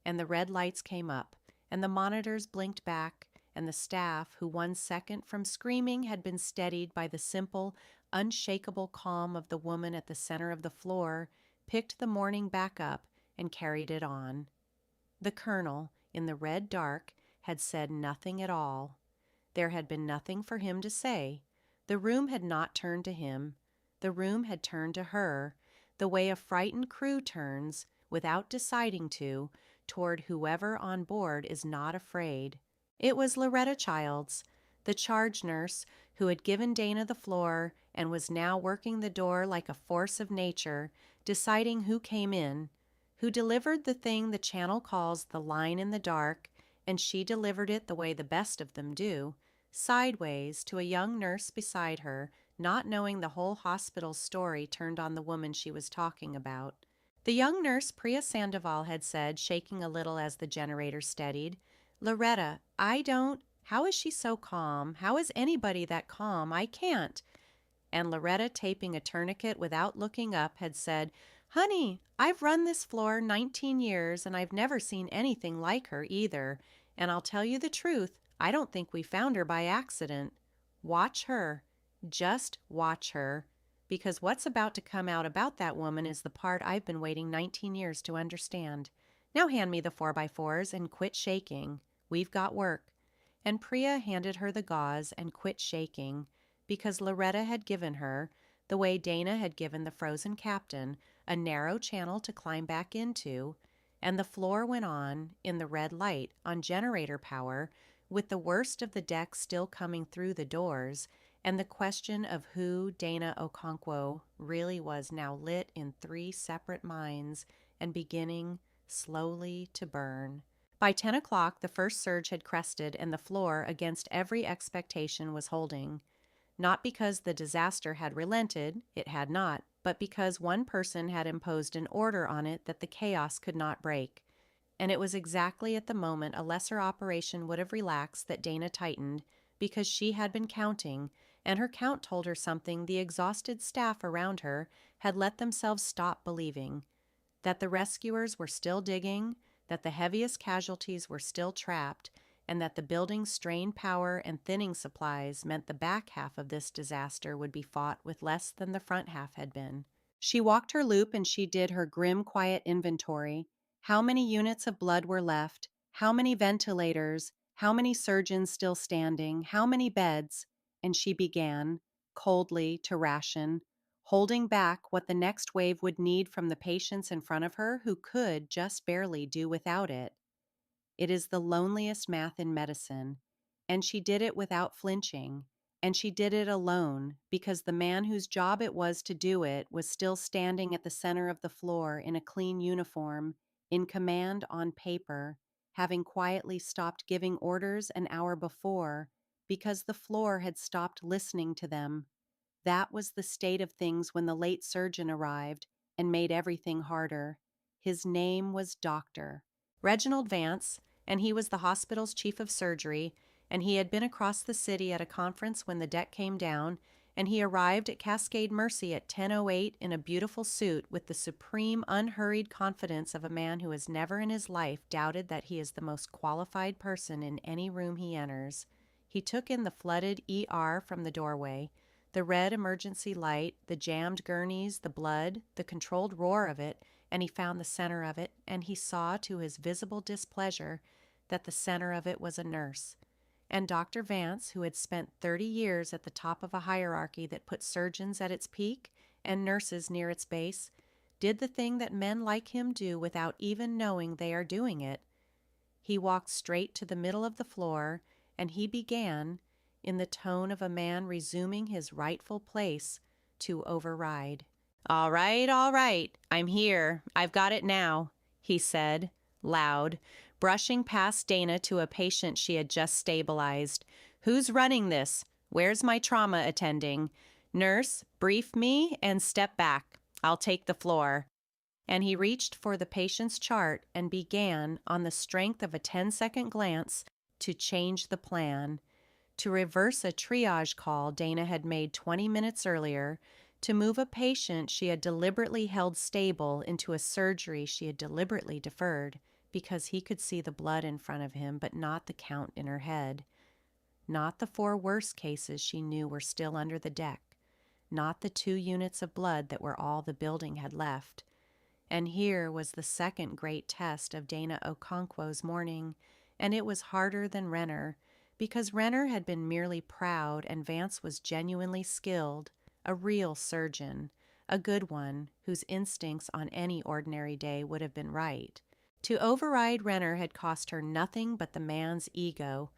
And the red lights came up, and the monitors blinked back, and the staff, who 1 second from screaming had been steadied by the simple, unshakable calm of the woman at the center of the floor, picked the morning back up and carried it on. The colonel, in the red dark, had said nothing at all. There had been nothing for him to say. The room had not turned to him. The room had turned to her, the way a frightened crew turns, without deciding to, toward whoever on board is not afraid. It was Loretta Childs, the charge nurse, who had given Dana the floor and was now working the door like a force of nature, deciding who came in, who delivered the thing the channel calls the line in the dark, and she delivered it the way the best of them do, sideways to a young nurse beside her, not knowing the whole hospital's story turned on the woman she was talking about. The young nurse, Priya Sandoval, had said, shaking a little as the generator steadied, "Loretta, how is she so calm? How is anybody that calm? I can't." And Loretta, taping a tourniquet without looking up, had said, "Honey, I've run this floor 19 years, and I've never seen anything like her either. And I'll tell you the truth, I don't think we found her by accident. Watch her. Just watch her. Because what's about to come out about that woman is the part I've been waiting 19 years to understand. Now hand me the 4x4s and quit shaking. We've got work." And Priya handed her the gauze and quit shaking, because Loretta had given her, the way Dana had given the frozen captain, a narrow channel to climb back into, and the floor went on, in the red light, on generator power, with the worst of the deck still coming through the doors, and the question of who Dana Okonkwo really was now lit in 3 separate minds and beginning slowly to burn. By 10 o'clock, the first surge had crested, and the floor, against every expectation, was holding. Not because the disaster had relented, it had not, but because one person had imposed an order on it that the chaos could not break. And it was exactly at the moment a lesser operation would have relaxed that Dana tightened, because she had been counting, and her count told her something the exhausted staff around her had let themselves stop believing: that the rescuers were still digging, that the heaviest casualties were still trapped, and that the building's strained power and thinning supplies meant the back half of this disaster would be fought with less than the front half had been. She walked her loop and she did her grim, quiet inventory. How many units of blood were left? How many ventilators? How many surgeons still standing? How many beds? And she began, coldly, to ration, holding back what the next wave would need from the patients in front of her who could just barely do without it. It is the loneliest math in medicine, and she did it without flinching, and she did it alone because the man whose job it was to do it was still standing at the center of the floor in a clean uniform, in command on paper, having quietly stopped giving orders an hour before because the floor had stopped listening to them. That was the state of things when the late surgeon arrived and made everything harder. His name was Dr. Reginald Vance, and he was the hospital's chief of surgery, and he had been across the city at a conference when the deck came down, and he arrived at Cascade Mercy at 10:08 in a beautiful suit with the supreme unhurried confidence of a man who has never in his life doubted that he is the most qualified person in any room he enters. He took in the flooded ER from the doorway, the red emergency light, the jammed gurneys, the blood, the controlled roar of it, and he found the center of it, and he saw to his visible displeasure that the center of it was a nurse. And Dr. Vance, who had spent 30 years at the top of a hierarchy that put surgeons at its peak and nurses near its base, did the thing that men like him do without even knowing they are doing it. He walked straight to the middle of the floor, and he began, in the tone of a man resuming his rightful place, to override. All right, I'm here. I've got it now," he said, loud, brushing past Dana to a patient she had just stabilized. "Who's running this? Where's my trauma attending? Nurse, brief me and step back. I'll take the floor." And he reached for the patient's chart and began, on the strength of a 10-second glance, to change the plan, to reverse a triage call Dana had made 20 minutes earlier, to move a patient she had deliberately held stable into a surgery she had deliberately deferred, because he could see the blood in front of him but not the count in her head. Not the 4 worst cases she knew were still under the deck, not the 2 units of blood that were all the building had left. And here was the second great test of Dana Okonkwo's morning, and it was harder than Renner, because Renner had been merely proud and Vance was genuinely skilled, a real surgeon, a good one whose instincts on any ordinary day would have been right. To override Renner had cost her nothing but the man's ego.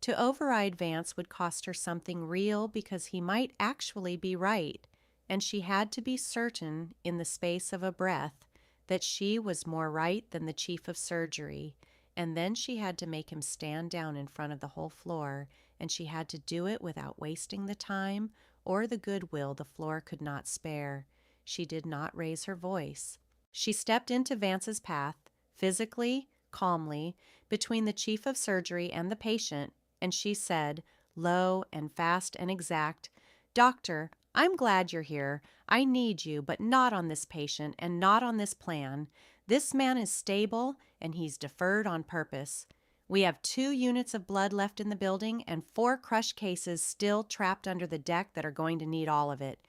To override Vance would cost her something real because he might actually be right, and she had to be certain, in the space of a breath, that she was more right than the chief of surgery, and then she had to make him stand down in front of the whole floor, and she had to do it without wasting the time or the goodwill the floor could not spare. She did not raise her voice. She stepped into Vance's path, physically, calmly, between the chief of surgery and the patient, and she said, low and fast and exact, "Doctor, I'm glad you're here. I need you, but not on this patient and not on this plan. This man is stable, and he's deferred on purpose. We have 2 units of blood left in the building and 4 crushed cases still trapped under the deck that are going to need all of it.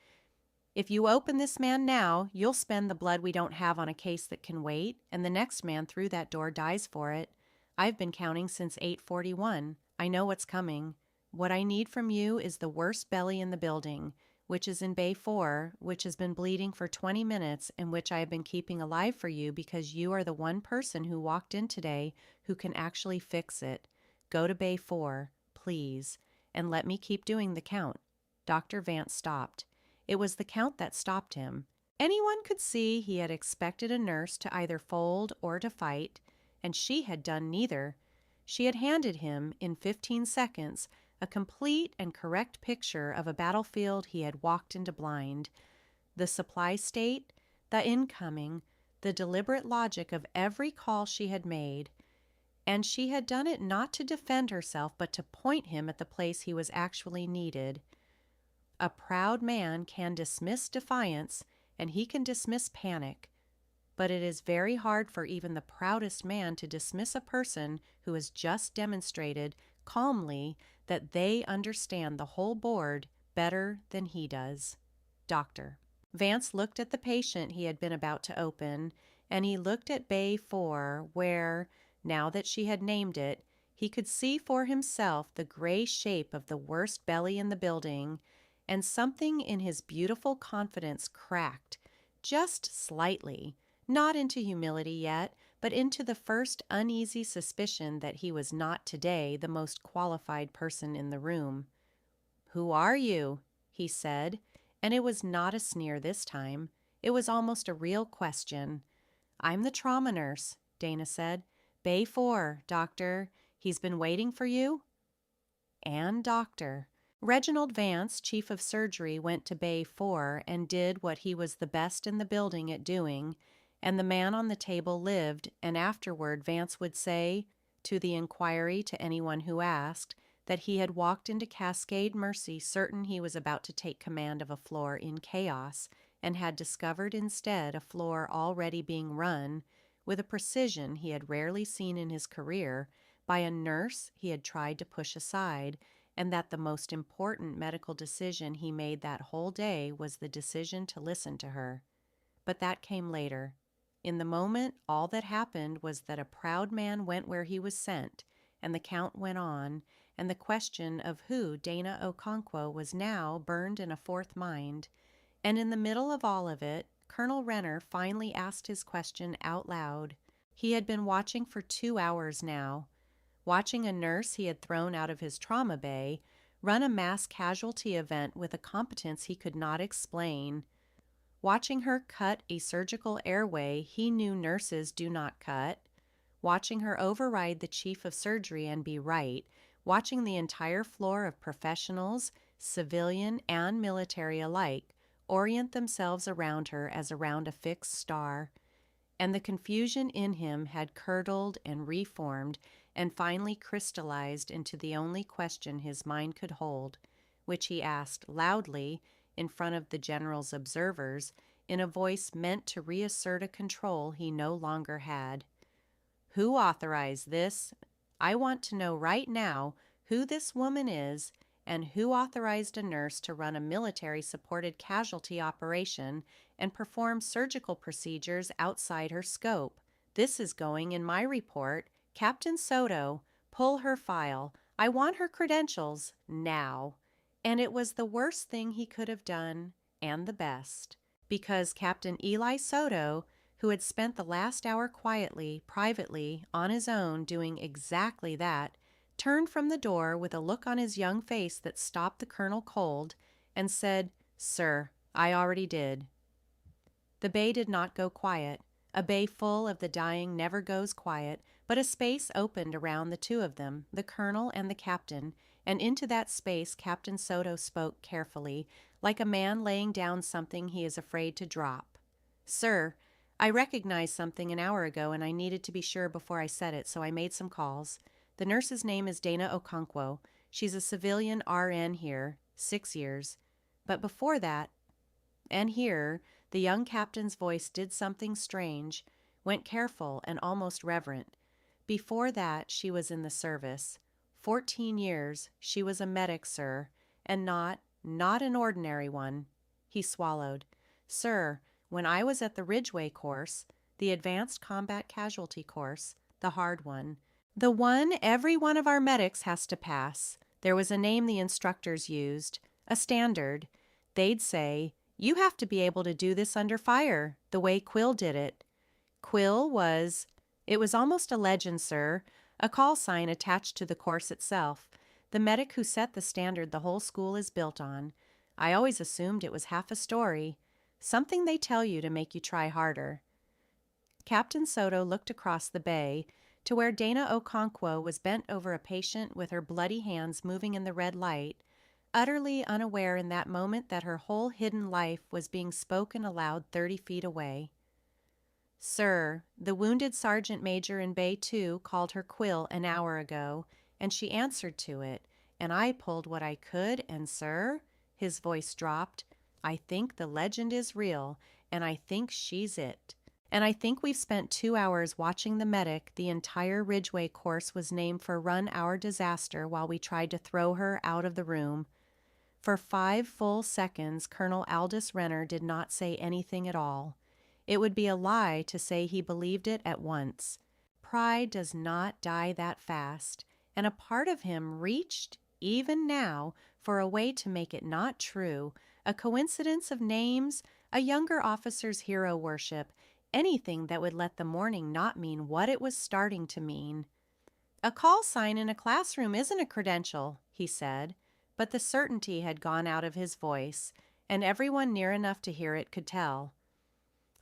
If you open this man now, you'll spend the blood we don't have on a case that can wait, and the next man through that door dies for it. I've been counting since 8:41. I know what's coming. What I need from you is the worst belly in the building, which is in Bay 4, which has been bleeding for 20 minutes and which I have been keeping alive for you because you are the one person who walked in today who can actually fix it. Go to Bay 4, please, and let me keep doing the count." Dr. Vance stopped. It was the count that stopped him. Anyone could see he had expected a nurse to either fold or to fight, and she had done neither. She had handed him, in 15 seconds, a complete and correct picture of a battlefield he had walked into blind. The supply state, the incoming, the deliberate logic of every call she had made. And she had done it not to defend herself, but to point him at the place he was actually needed. A proud man can dismiss defiance, and he can dismiss panic. But it is very hard for even the proudest man to dismiss a person who has just demonstrated calmly that they understand the whole board better than he does. Doctor. Vance looked at the patient he had been about to open, and he looked at Bay 4, where, now that she had named it, he could see for himself the gray shape of the worst belly in the building, and something in his beautiful confidence cracked, just slightly, not into humility yet, but into the first uneasy suspicion that he was not today the most qualified person in the room. "Who are you?" he said, and it was not a sneer this time. It was almost a real question. "I'm the trauma nurse. Dana said. Bay 4, doctor. He's been waiting for you? And doctor. Reginald Vance, chief of surgery, went to Bay 4 and did what he was the best in the building at doing, and the man on the table lived, and afterward Vance would say, to the inquiry to anyone who asked, that he had walked into Cascade Mercy certain he was about to take command of a floor in chaos, and had discovered instead a floor already being run, with a precision he had rarely seen in his career, by a nurse he had tried to push aside, and that the most important medical decision he made that whole day was the decision to listen to her. But that came later. In the moment, all that happened was that a proud man went where he was sent, and the count went on, and the question of who Dana Okonkwo was now burned in a fourth mind, and in the middle of all of it, Colonel Renner finally asked his question out loud. He had been watching for 2 hours now, watching a nurse he had thrown out of his trauma bay run a mass casualty event with a competence he could not explain, watching her cut a surgical airway he knew nurses do not cut, watching her override the chief of surgery and be right, watching the entire floor of professionals, civilian and military alike, orient themselves around her as around a fixed star. And the confusion in him had curdled and reformed and finally crystallized into the only question his mind could hold, which he asked loudly in front of the general's observers in a voice meant to reassert a control he no longer had. Who authorized this? I want to know right now who this woman is and who authorized a nurse to run a military-supported casualty operation and perform surgical procedures outside her scope. This is going in my report. Captain Soto, pull her file. I want her credentials now. And it was the worst thing he could have done, and the best, because Captain Eli Soto, who had spent the last hour quietly, privately, on his own, doing exactly that, turned from the door with a look on his young face that stopped the colonel cold, and said, "Sir, I already did." The bay did not go quiet. A bay full of the dying never goes quiet, but a space opened around the two of them, the colonel and the captain, and into that space Captain Soto spoke carefully, like a man laying down something he is afraid to drop. "Sir, I recognized something an hour ago, and I needed to be sure before I said it, so I made some calls. The nurse's name is Dana Okonkwo. She's a civilian RN here, 6 years. But before that," and here the young captain's voice did something strange, went careful and almost reverent. "Before that, she was in the service. 14 years, she was a medic, sir, and not an ordinary one." He swallowed. "Sir, when I was at the Ridgeway course, the Advanced Combat Casualty course, the hard one, the one every one of our medics has to pass, there was a name the instructors used, a standard. They'd say, 'You have to be able to do this under fire, the way Quill did it.' Quill was, it was almost a legend, sir, a call sign attached to the course itself, the medic who set the standard the whole school is built on. I always assumed it was half a story, something they tell you to make you try harder." Captain Soto looked across the bay to where Dana Okonkwo was bent over a patient with her bloody hands moving in the red light, utterly unaware in that moment that her whole hidden life was being spoken aloud 30 feet away. "Sir, the wounded sergeant major in Bay 2 called her Quill an hour ago, and she answered to it, and I pulled what I could, and sir," his voice dropped, "I think the legend is real, and I think she's it. And I think we've spent 2 hours watching the medic the entire Ridgeway course was named for run our disaster while we tried to throw her out of the room." For 5 full seconds, Colonel Aldous Renner did not say anything at all. It would be a lie to say he believed it at once. Pride does not die that fast, and a part of him reached, even now, for a way to make it not true, a coincidence of names, a younger officer's hero worship, anything that would let the morning not mean what it was starting to mean. "A call sign in a classroom isn't a credential," he said, but the certainty had gone out of his voice, and everyone near enough to hear it could tell.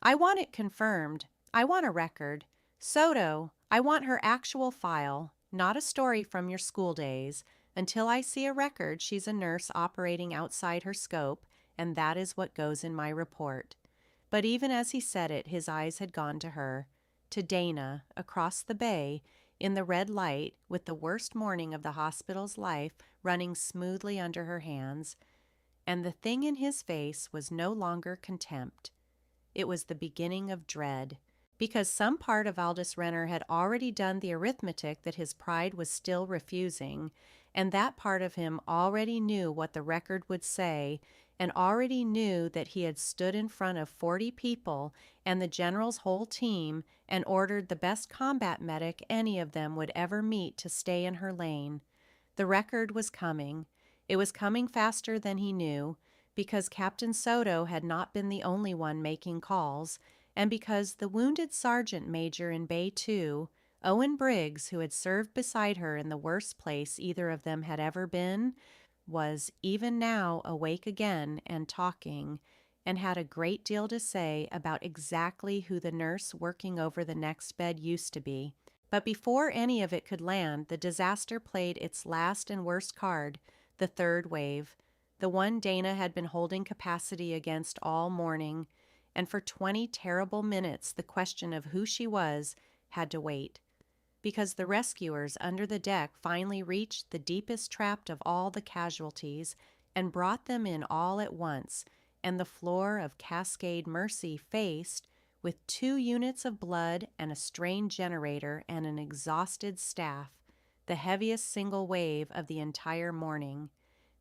"I want it confirmed. I want a record. Soto, I want her actual file, not a story from your school days. Until I see a record, she's a nurse operating outside her scope, and that is what goes in my report." But even as he said it, his eyes had gone to her, to Dana, across the bay, in the red light, with the worst morning of the hospital's life running smoothly under her hands. And the thing in his face was no longer contempt. It was the beginning of dread, because some part of Aldous Renner had already done the arithmetic that his pride was still refusing, and that part of him already knew what the record would say, and already knew that he had stood in front of 40 people and the general's whole team and ordered the best combat medic any of them would ever meet to stay in her lane. The record was coming. It was coming faster than he knew, because Captain Soto had not been the only one making calls, and because the wounded sergeant major in Bay 2, Owen Briggs, who had served beside her in the worst place either of them had ever been, was even now awake again and talking, and had a great deal to say about exactly who the nurse working over the next bed used to be. But before any of it could land, the disaster played its last and worst card, the third wave, the one Dana had been holding capacity against all morning, and for 20 terrible minutes the question of who she was had to wait, because the rescuers under the deck finally reached the deepest trapped of all the casualties and brought them in all at once, and the floor of Cascade Mercy faced, with 2 units of blood and a strained generator and an exhausted staff, the heaviest single wave of the entire morning.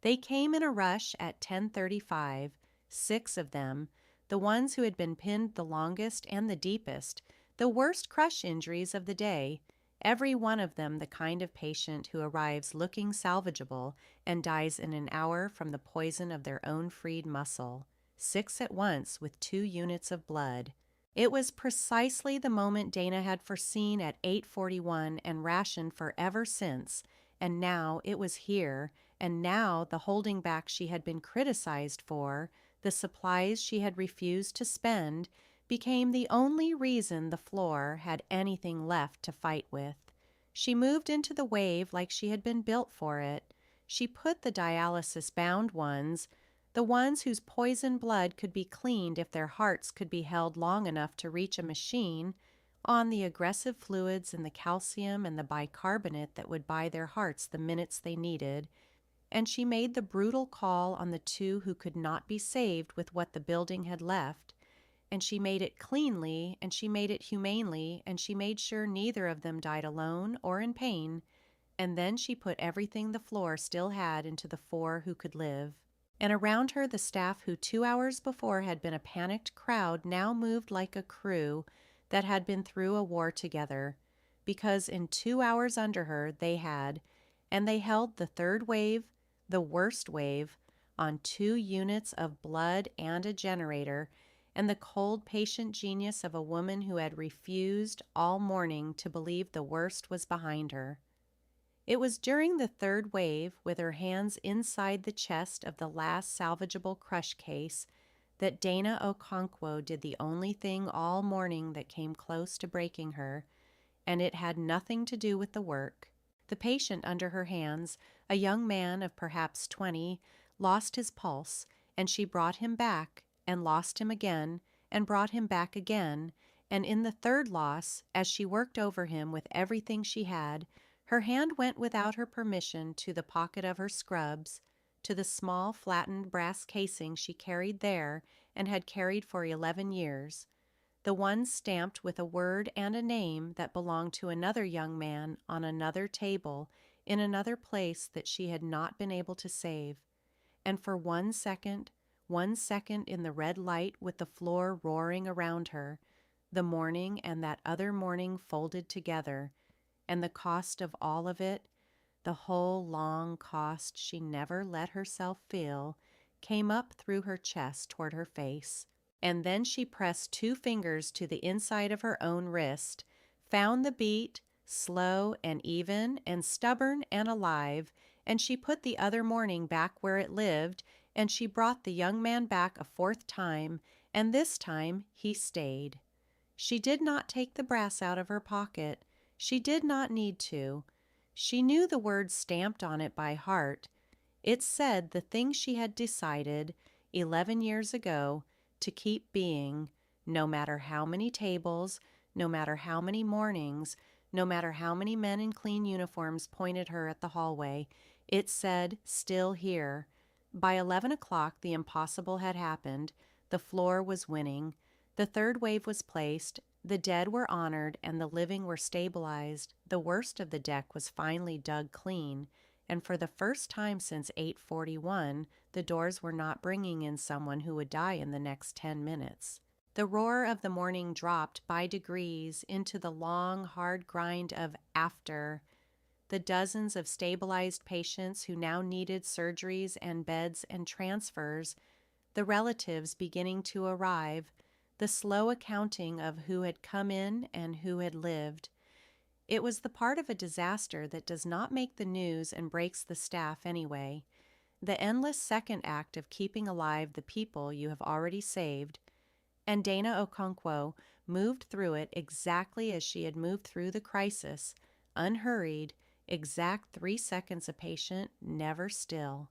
They came in a rush at 10:35, 6 of them, the ones who had been pinned the longest and the deepest, the worst crush injuries of the day, every one of them the kind of patient who arrives looking salvageable and dies in an hour from the poison of their own freed muscle. 6 at once with 2 units of blood. It was precisely the moment Dana had foreseen at 8:41 and rationed for ever since, and now it was here, and now the holding back she had been criticized for, the supplies she had refused to spend, became the only reason the floor had anything left to fight with. She moved into the wave like she had been built for it. She put the dialysis-bound ones, the ones whose poisoned blood could be cleaned if their hearts could be held long enough to reach a machine, on the aggressive fluids and the calcium and the bicarbonate that would buy their hearts the minutes they needed, and she made the brutal call on the 2 who could not be saved with what the building had left, and she made it cleanly, and she made it humanely, and she made sure neither of them died alone or in pain, and then she put everything the floor still had into the 4 who could live. And around her the staff who 2 hours before had been a panicked crowd now moved like a crew that had been through a war together, because in 2 hours under her they had, and they held the third wave, the worst wave, on 2 units of blood and a generator, and the cold patient genius of a woman who had refused all morning to believe the worst was behind her. It was during the third wave, with her hands inside the chest of the last salvageable crush case, that Dana Okonkwo did the only thing all morning that came close to breaking her, and it had nothing to do with the work. The patient under her hands, a young man of perhaps 20, lost his pulse, and she brought him back, and lost him again, and brought him back again, and in the third loss, as she worked over him with everything she had, her hand went without her permission to the pocket of her scrubs, to the small flattened brass casing she carried there and had carried for 11 years, the one stamped with a word and a name that belonged to another young man on another table in another place that she had not been able to save. And for 1 second in the red light with the floor roaring around her, the morning and that other morning folded together, and the cost of all of it, the whole long cost she never let herself feel, came up through her chest toward her face. And then she pressed 2 fingers to the inside of her own wrist, found the beat, slow and even and stubborn and alive, and she put the other morning back where it lived, and she brought the young man back a 4th time, and this time he stayed. She did not take the brass out of her pocket. She did not need to. She knew the words stamped on it by heart. It said the thing she had decided 11 years ago to keep being, no matter how many tables, no matter how many mornings, no matter how many men in clean uniforms pointed her at the hallway. It said, still here. By 11 o'clock, the impossible had happened. The floor was winning. The third wave was placed. The dead were honored and the living were stabilized. The worst of the deck was finally dug clean. And for the first time since 8:41, the doors were not bringing in someone who would die in the next 10 minutes. The roar of the morning dropped by degrees into the long, hard grind of after. The dozens of stabilized patients who now needed surgeries and beds and transfers, the relatives beginning to arrive, the slow accounting of who had come in and who had lived. It was the part of a disaster that does not make the news and breaks the staff anyway. The endless second act of keeping alive the people you have already saved. And Dana Okonkwo moved through it exactly as she had moved through the crisis, unhurried, exact 3 seconds a patient, never still.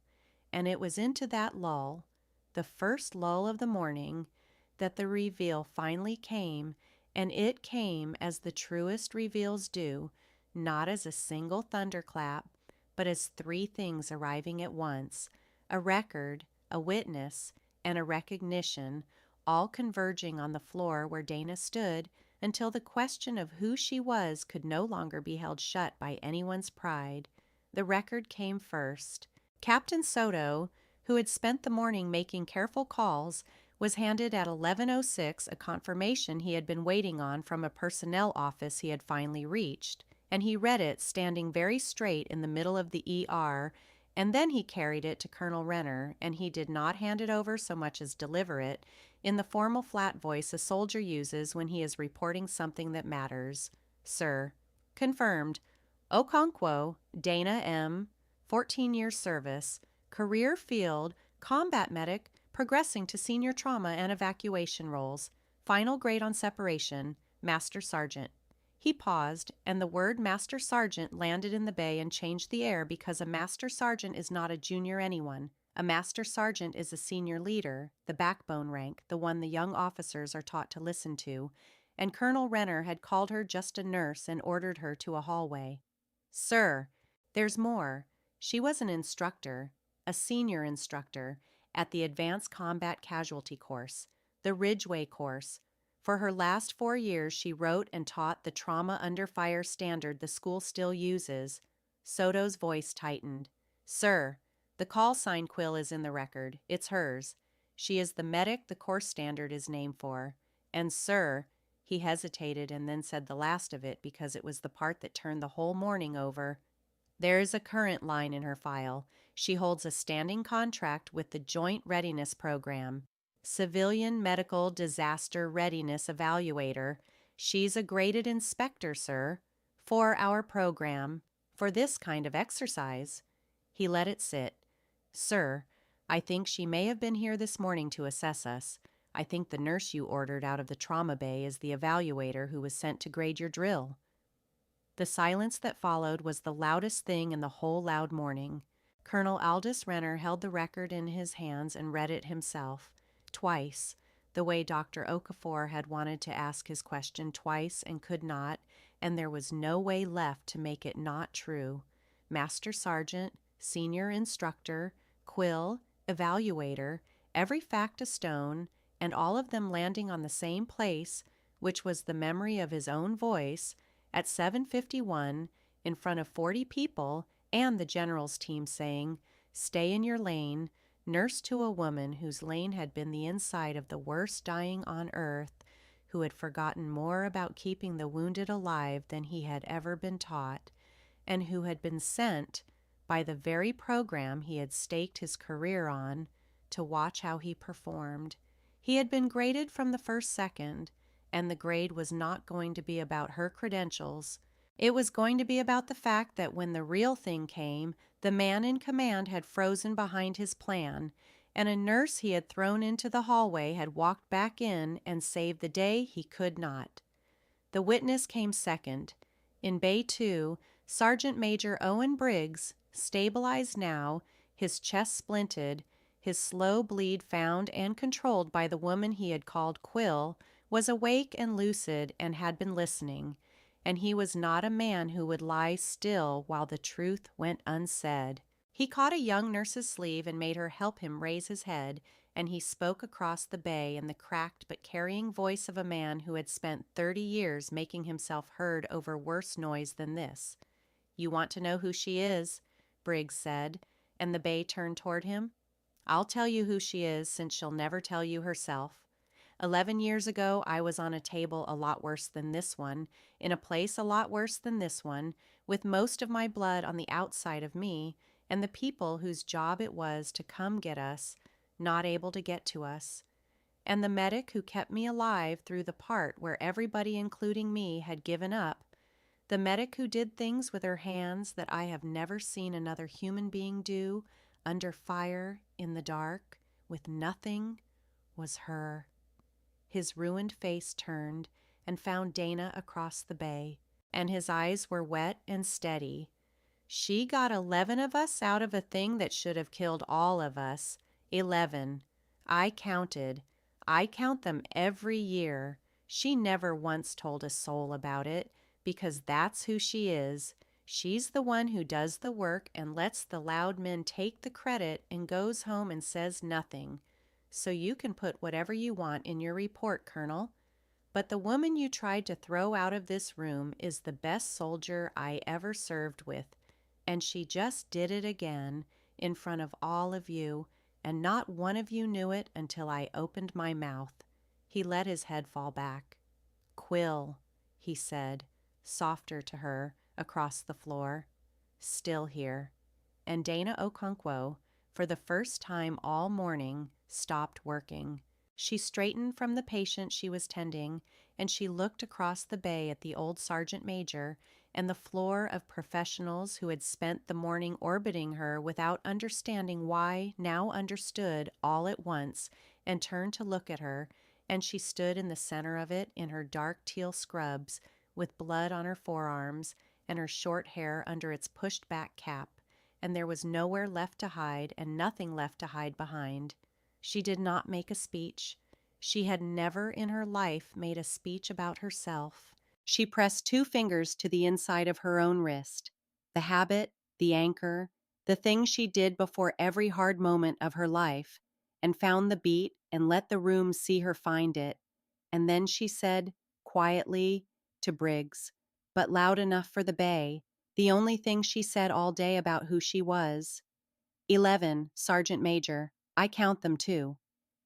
And it was into that lull, the first lull of the morning, that the reveal finally came, and it came as the truest reveals do, not as a single thunderclap, but as 3 things arriving at once, a record, a witness, and a recognition, all converging on the floor where Dana stood until the question of who she was could no longer be held shut by anyone's pride. The record came first. Captain Soto, who had spent the morning making careful calls, was handed at 11:06 a confirmation he had been waiting on from a personnel office he had finally reached, and he read it standing very straight in the middle of the ER, and then he carried it to Colonel Renner, and he did not hand it over so much as deliver it, in the formal flat voice a soldier uses when he is reporting something that matters. Sir. Confirmed. Okonkwo, Dana M., 14 years service, career field, combat medic, progressing to senior trauma and evacuation roles. Final grade on separation, Master Sergeant. He paused, and the word Master Sergeant landed in the bay and changed the air because a Master Sergeant is not a junior anyone. A Master Sergeant is a senior leader, the backbone rank, the one the young officers are taught to listen to, and Colonel Renner had called her just a nurse and ordered her to a hallway. Sir, there's more. She was an instructor, a senior instructor, at the Advanced Combat Casualty course, the Ridgeway course. For her last 4 years, she wrote and taught the trauma under fire standard the school still uses. Soto's voice tightened. Sir, the call sign quill is in the record. It's hers. She is the medic the course standard is named for. And sir, he hesitated and then said the last of it because it was the part that turned the whole morning over. There is a current line in her file. She holds a standing contract with the Joint Readiness Program. Civilian Medical Disaster Readiness Evaluator. She's a graded inspector, sir, for our program, for this kind of exercise. He let it sit. Sir, I think she may have been here this morning to assess us. I think the nurse you ordered out of the trauma bay is the evaluator who was sent to grade your drill. The silence that followed was the loudest thing in the whole loud morning. Colonel Aldous Renner held the record in his hands and read it himself. Twice, the way Dr. Okafor had wanted to ask his question twice and could not, and there was no way left to make it not true. Master Sergeant, Senior Instructor, Quill, Evaluator, every fact a stone, and all of them landing on the same place, which was the memory of his own voice, at 7:51, in front of 40 people, and the general's team saying, "Stay in your lane," nurse to a woman whose lane had been the inside of the worst dying on earth, who had forgotten more about keeping the wounded alive than he had ever been taught, and who had been sent, by the very program he had staked his career on, to watch how he performed. He had been graded from the first second, and the grade was not going to be about her credentials. It was going to be about the fact that when the real thing came, the man in command had frozen behind his plan, and a nurse he had thrown into the hallway had walked back in and saved the day he could not. The witness came second. In Bay 2, Sergeant Major Owen Briggs, stabilized now, his chest splinted, his slow bleed found and controlled by the woman he had called Quill, was awake and lucid and had been listening, and he was not a man who would lie still while the truth went unsaid. He caught a young nurse's sleeve and made her help him raise his head, and he spoke across the bay in the cracked but carrying voice of a man who had spent 30 years making himself heard over worse noise than this. "You want to know who she is," Briggs said, and the bay turned toward him. "I'll tell you who she is, since she'll never tell you herself. 11 years ago, I was on a table a lot worse than this one, in a place a lot worse than this one, with most of my blood on the outside of me, and the people whose job it was to come get us, not able to get to us. And the medic who kept me alive through the part where everybody, including me, had given up, the medic who did things with her hands that I have never seen another human being do, under fire, in the dark, with nothing, was her." His ruined face turned and found Dana across the bay, and his eyes were wet and steady. "She got 11 of us out of a thing that should have killed all of us. 11. I counted. I count them every year. She never once told a soul about it, because that's who she is. She's the one who does the work and lets the loud men take the credit and goes home and says nothing. So you can put whatever you want in your report, Colonel. But the woman you tried to throw out of this room is the best soldier I ever served with, and she just did it again in front of all of you, and not one of you knew it until I opened my mouth." He let his head fall back. "Quill," he said, softer to her, across the floor. "Still here." And Dana Okonkwo, for the first time all morning, stopped working. She straightened from the patient she was tending, and she looked across the bay at the old sergeant major and the floor of professionals who had spent the morning orbiting her without understanding why, now understood all at once, and turned to look at her, and she stood in the center of it in her dark teal scrubs, with blood on her forearms and her short hair under its pushed-back cap, and there was nowhere left to hide and nothing left to hide behind. She did not make a speech. She had never in her life made a speech about herself. She pressed 2 fingers to the inside of her own wrist. The habit, the anchor, the thing she did before every hard moment of her life, and found the beat and let the room see her find it. And then she said, quietly, to Briggs, but loud enough for the bay, the only thing she said all day about who she was. 11, Sergeant Major. I count them too.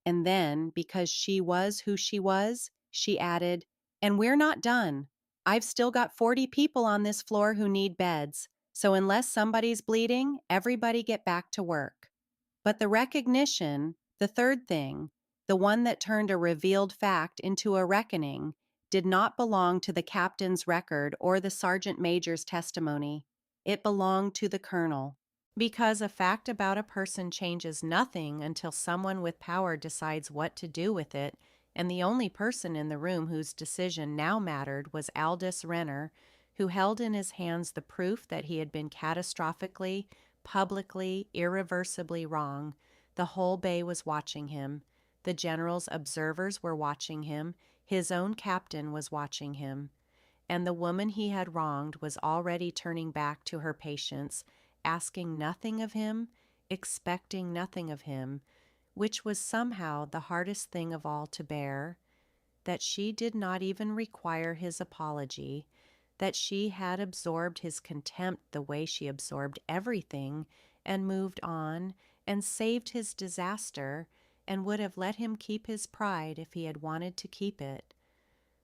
And then, because she was who she was, she added, and we're not done. I've still got 40 people on this floor who need beds, so unless somebody's bleeding, everybody get back to work. But the recognition, the third thing, the one that turned a revealed fact into a reckoning, did not belong to the captain's record or the sergeant major's testimony. It belonged to the colonel. Because a fact about a person changes nothing until someone with power decides what to do with it, and the only person in the room whose decision now mattered was Aldous Renner, who held in his hands the proof that he had been catastrophically, publicly, irreversibly wrong. The whole bay was watching him. The general's observers were watching him. His own captain was watching him. And the woman he had wronged was already turning back to her patients, asking nothing of him, expecting nothing of him, which was somehow the hardest thing of all to bear, that she did not even require his apology, that she had absorbed his contempt the way she absorbed everything, and moved on, and saved his disaster, and would have let him keep his pride if he had wanted to keep it.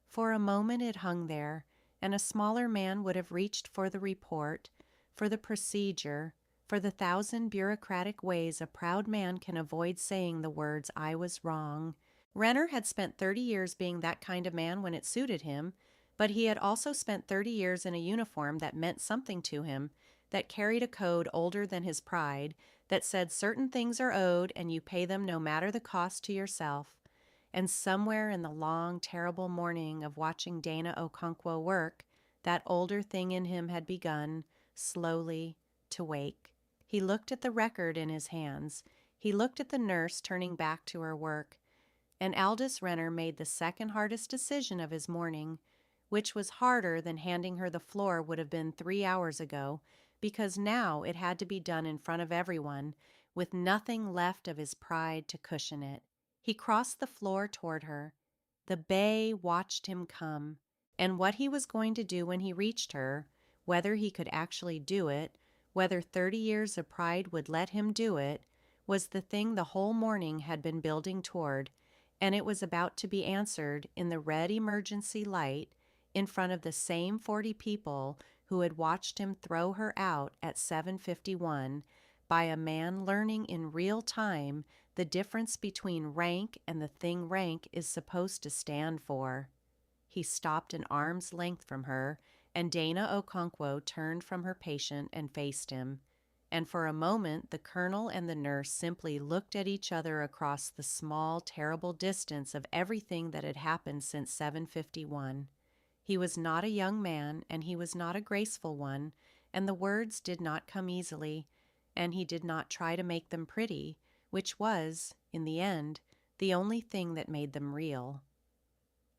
For a moment it hung there, and a smaller man would have reached for the report, for the procedure, for the 1,000 bureaucratic ways a proud man can avoid saying the words, "I was wrong." Renner had spent 30 years being that kind of man when it suited him, but he had also spent 30 years in a uniform that meant something to him, that carried a code older than his pride, that said certain things are owed and you pay them no matter the cost to yourself. And somewhere in the long, terrible morning of watching Dana Okonkwo work, that older thing in him had begun, slowly, to wake. He looked at the record in his hands. He looked at the nurse turning back to her work. And Aldous Renner made the second hardest decision of his morning, which was harder than handing her the floor would have been 3 hours ago, because now it had to be done in front of everyone, with nothing left of his pride to cushion it. He crossed the floor toward her. The bay watched him come, and what he was going to do when he reached her, whether he could actually do it, whether 30 years of pride would let him do it, was the thing the whole morning had been building toward, and it was about to be answered in the red emergency light in front of the same 40 people who had watched him throw her out at 7:51 by a man learning in real time the difference between rank and the thing rank is supposed to stand for. He stopped an arm's length from her, and Dana Okonkwo turned from her patient and faced him. And for a moment the colonel and the nurse simply looked at each other across the small, terrible distance of everything that had happened since 7:51. He was not a young man, and he was not a graceful one, and the words did not come easily, and he did not try to make them pretty, which was, in the end, the only thing that made them real.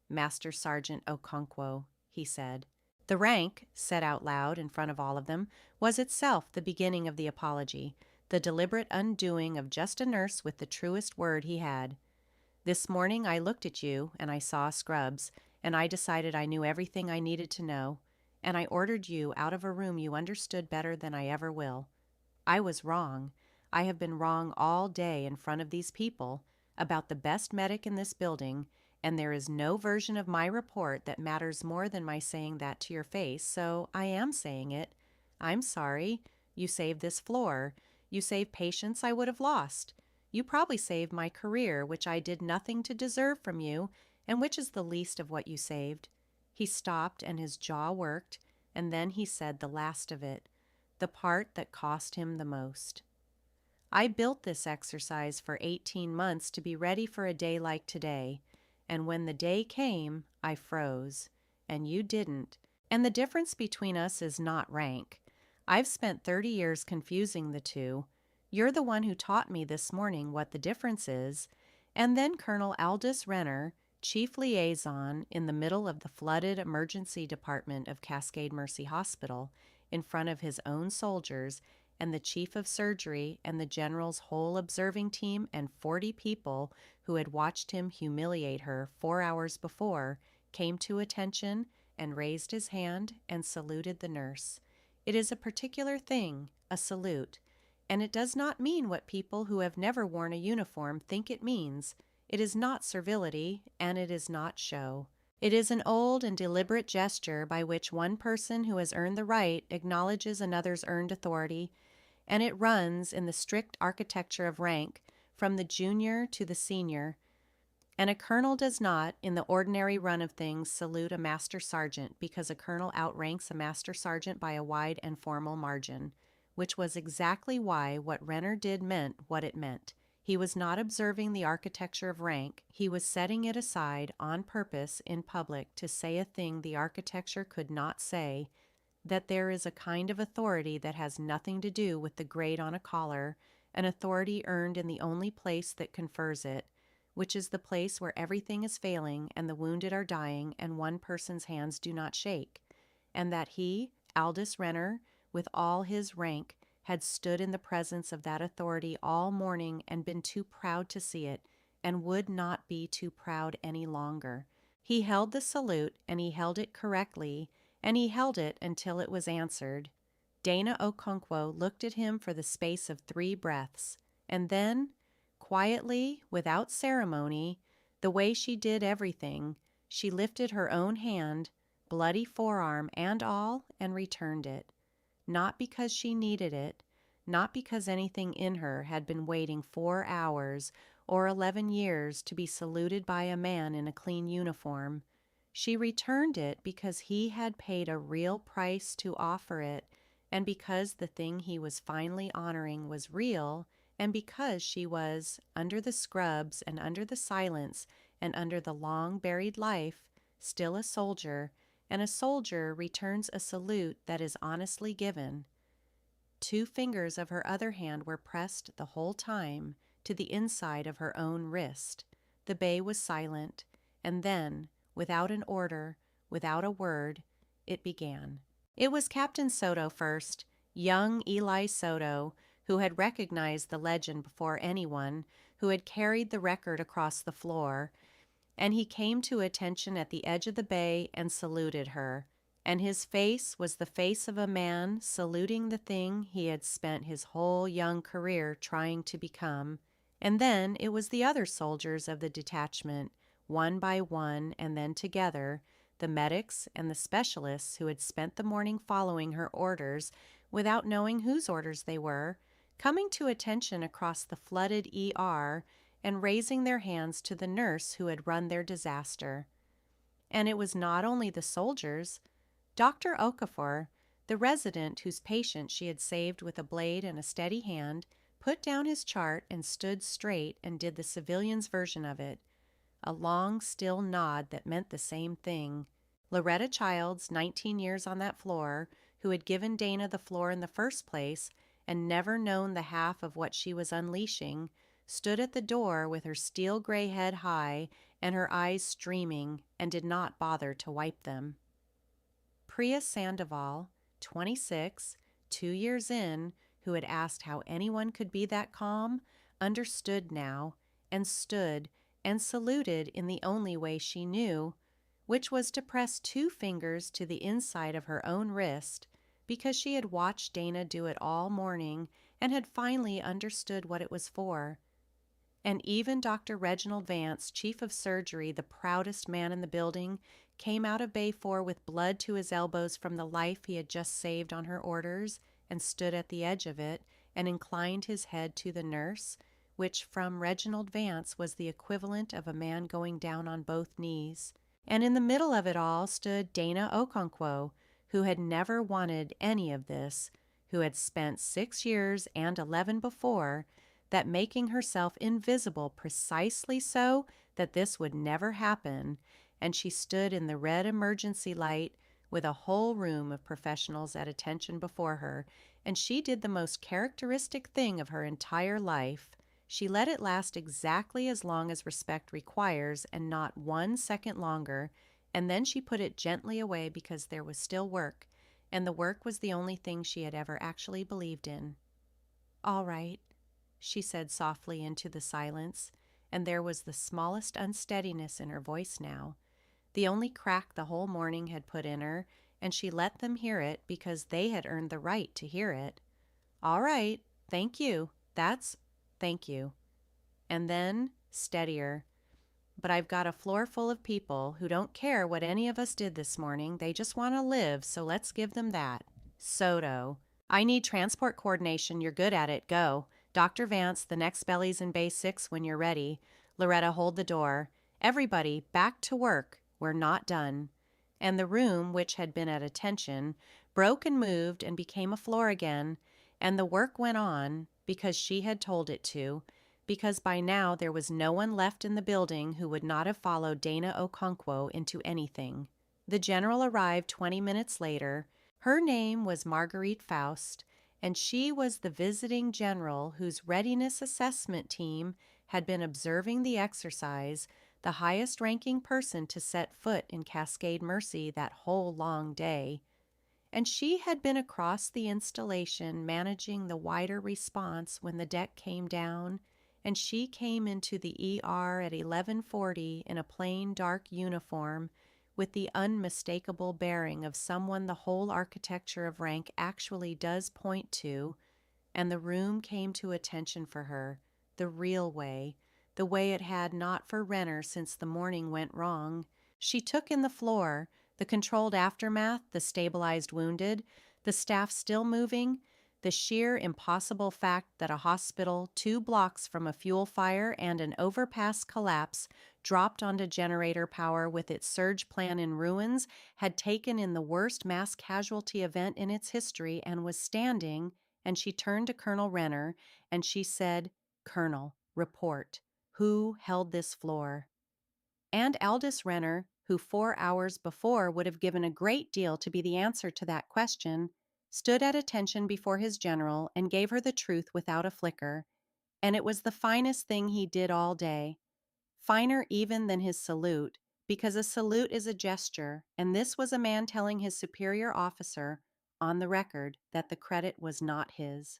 "Master Sergeant Okonkwo," he said. The rank, said out loud in front of all of them, was itself the beginning of the apology, the deliberate undoing of just a nurse with the truest word he had. "This morning I looked at you, and I saw Scrubs, and I decided I knew everything I needed to know, and I ordered you out of a room you understood better than I ever will. I was wrong. I have been wrong all day in front of these people about the best medic in this building, and there is no version of my report that matters more than my saying that to your face, so I am saying it. I'm sorry. You saved this floor. You saved patients I would have lost. You probably saved my career, which I did nothing to deserve from you, and which is the least of what you saved." He stopped and his jaw worked, and then he said the last of it, the part that cost him the most. "I built this exercise for 18 months to be ready for a day like today, and when the day came, I froze, and you didn't, and the difference between us is not rank. I've spent 30 years confusing the two. You're the one who taught me this morning what the difference is." And then Colonel Aldous Renner, chief liaison in the middle of the flooded emergency department of Cascade Mercy Hospital, in front of his own soldiers, and the chief of surgery and the general's whole observing team and 40 people who had watched him humiliate her 4 hours before, came to attention and raised his hand and saluted the nurse. It is a particular thing, a salute, and it does not mean what people who have never worn a uniform think it means. It is not servility, and it is not show. It is an old and deliberate gesture by which one person who has earned the right acknowledges another's earned authority, and it runs in the strict architecture of rank from the junior to the senior. And a colonel does not, in the ordinary run of things, salute a master sergeant because a colonel outranks a master sergeant by a wide and formal margin, which was exactly why what Renner did meant what it meant. He was not observing the architecture of rank. He was setting it aside on purpose in public to say a thing the architecture could not say, that there is a kind of authority that has nothing to do with the grade on a collar, an authority earned in the only place that confers it, which is the place where everything is failing and the wounded are dying and one person's hands do not shake, and that he, Aldous Renner, with all his rank, had stood in the presence of that authority all morning and been too proud to see it, and would not be too proud any longer. He held the salute, and he held it correctly, and he held it until it was answered. Dana Okonkwo looked at him for the space of 3 breaths, and then, quietly, without ceremony, the way she did everything, she lifted her own hand, bloody forearm and all, and returned it. Not because she needed it, not because anything in her had been waiting 4 hours or 11 years to be saluted by a man in a clean uniform. She returned it because he had paid a real price to offer it, And because the thing he was finally honoring was real, and because she was, under the scrubs and under the silence and under the long buried life, still a soldier, and a soldier returns a salute that is honestly given. 2 fingers of her other hand were pressed the whole time to the inside of her own wrist. The bay was silent, and then, without an order, without a word, it began. It was Captain Soto first, young Eli Soto, who had recognized the legend before anyone, who had carried the record across the floor, and he came to attention at the edge of the bay and saluted her. And his face was the face of a man saluting the thing he had spent his whole young career trying to become. And then it was the other soldiers of the detachment, one by one and then together, the medics and the specialists who had spent the morning following her orders without knowing whose orders they were, coming to attention across the flooded ER and raising their hands to the nurse who had run their disaster. And it was not only the soldiers. Dr. Okafor, the resident whose patient she had saved with a blade and a steady hand, put down his chart and stood straight and did the civilian's version of it, a long, still nod that meant the same thing. Loretta Childs, 19 years on that floor, who had given Dana the floor in the first place and never known the half of what she was unleashing, stood at the door with her steel gray head high and her eyes streaming, and did not bother to wipe them. Priya Sandoval, 26, 2 years in, who had asked how anyone could be that calm, understood now, and stood and saluted in the only way she knew, which was to press 2 fingers to the inside of her own wrist, because she had watched Dana do it all morning and had finally understood what it was for. And even Dr. Reginald Vance, chief of surgery, the proudest man in the building, came out of Bay 4 with blood to his elbows from the life he had just saved on her orders, and stood at the edge of it and inclined his head to the nurse, which from Reginald Vance was the equivalent of a man going down on both knees. And in the middle of it all stood Dana Okonkwo, who had never wanted any of this, who had spent 6 years and 11 before that making herself invisible precisely so that this would never happen, and she stood in the red emergency light with a whole room of professionals at attention before her, and she did the most characteristic thing of her entire life. She let it last exactly as long as respect requires and not 1 second longer, and then she put it gently away because there was still work, and the work was the only thing she had ever actually believed in. "All right," she said softly into the silence, and there was the smallest unsteadiness in her voice now, the only crack the whole morning had put in her, and she let them hear it because they had earned the right to hear it. "All right, thank you, thank you." And then, steadier, "But I've got a floor full of people who don't care what any of us did this morning, they just want to live, so let's give them that. Soto, I need transport coordination, you're good at it, go. Dr. Vance, the next belly's in Bay 6 when you're ready. Loretta, hold the door. Everybody, back to work. We're not done." And the room, which had been at attention, broke and moved and became a floor again, and the work went on, because she had told it to, because by now there was no one left in the building who would not have followed Dana Okonkwo into anything. The general arrived 20 minutes later. Her name was Marguerite Faust, and she was the visiting general whose readiness assessment team had been observing the exercise, the highest-ranking person to set foot in Cascade Mercy that whole long day. And she had been across the installation managing the wider response when the deck came down, and she came into the ER at 11:40 in a plain dark uniform with the unmistakable bearing of someone the whole architecture of rank actually does point to, and the room came to attention for her, the real way, the way it had not for Renner since the morning went wrong. She took in the floor, the controlled aftermath, the stabilized wounded, the staff still moving, the sheer impossible fact that a hospital 2 blocks from a fuel fire and an overpass collapse dropped onto generator power with its surge plan in ruins, had taken in the worst mass casualty event in its history and was standing, and she turned to Colonel Renner, and she said, "Colonel, report. Who held this floor?" And Aldous Renner, who 4 hours before would have given a great deal to be the answer to that question, stood at attention before his general and gave her the truth without a flicker. And it was the finest thing he did all day. Finer even than his salute, because a salute is a gesture, and this was a man telling his superior officer, on the record, that the credit was not his.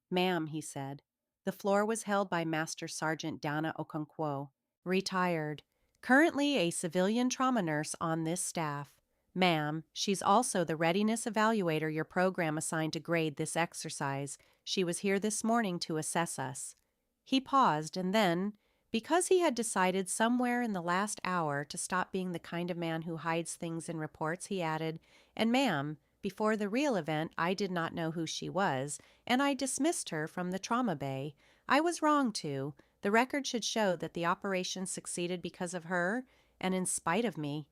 "Ma'am," he said, "the floor was held by Master Sergeant Dana Okonkwo, retired, currently a civilian trauma nurse on this staff. Ma'am, she's also the readiness evaluator your program assigned to grade this exercise. She was here this morning to assess us." He paused, and then, because he had decided somewhere in the last hour to stop being the kind of man who hides things in reports, he added, "And ma'am, before the real event, I did not know who she was, and I dismissed her from the trauma bay. I was wrong to. The record should show that the operation succeeded because of her, and in spite of me."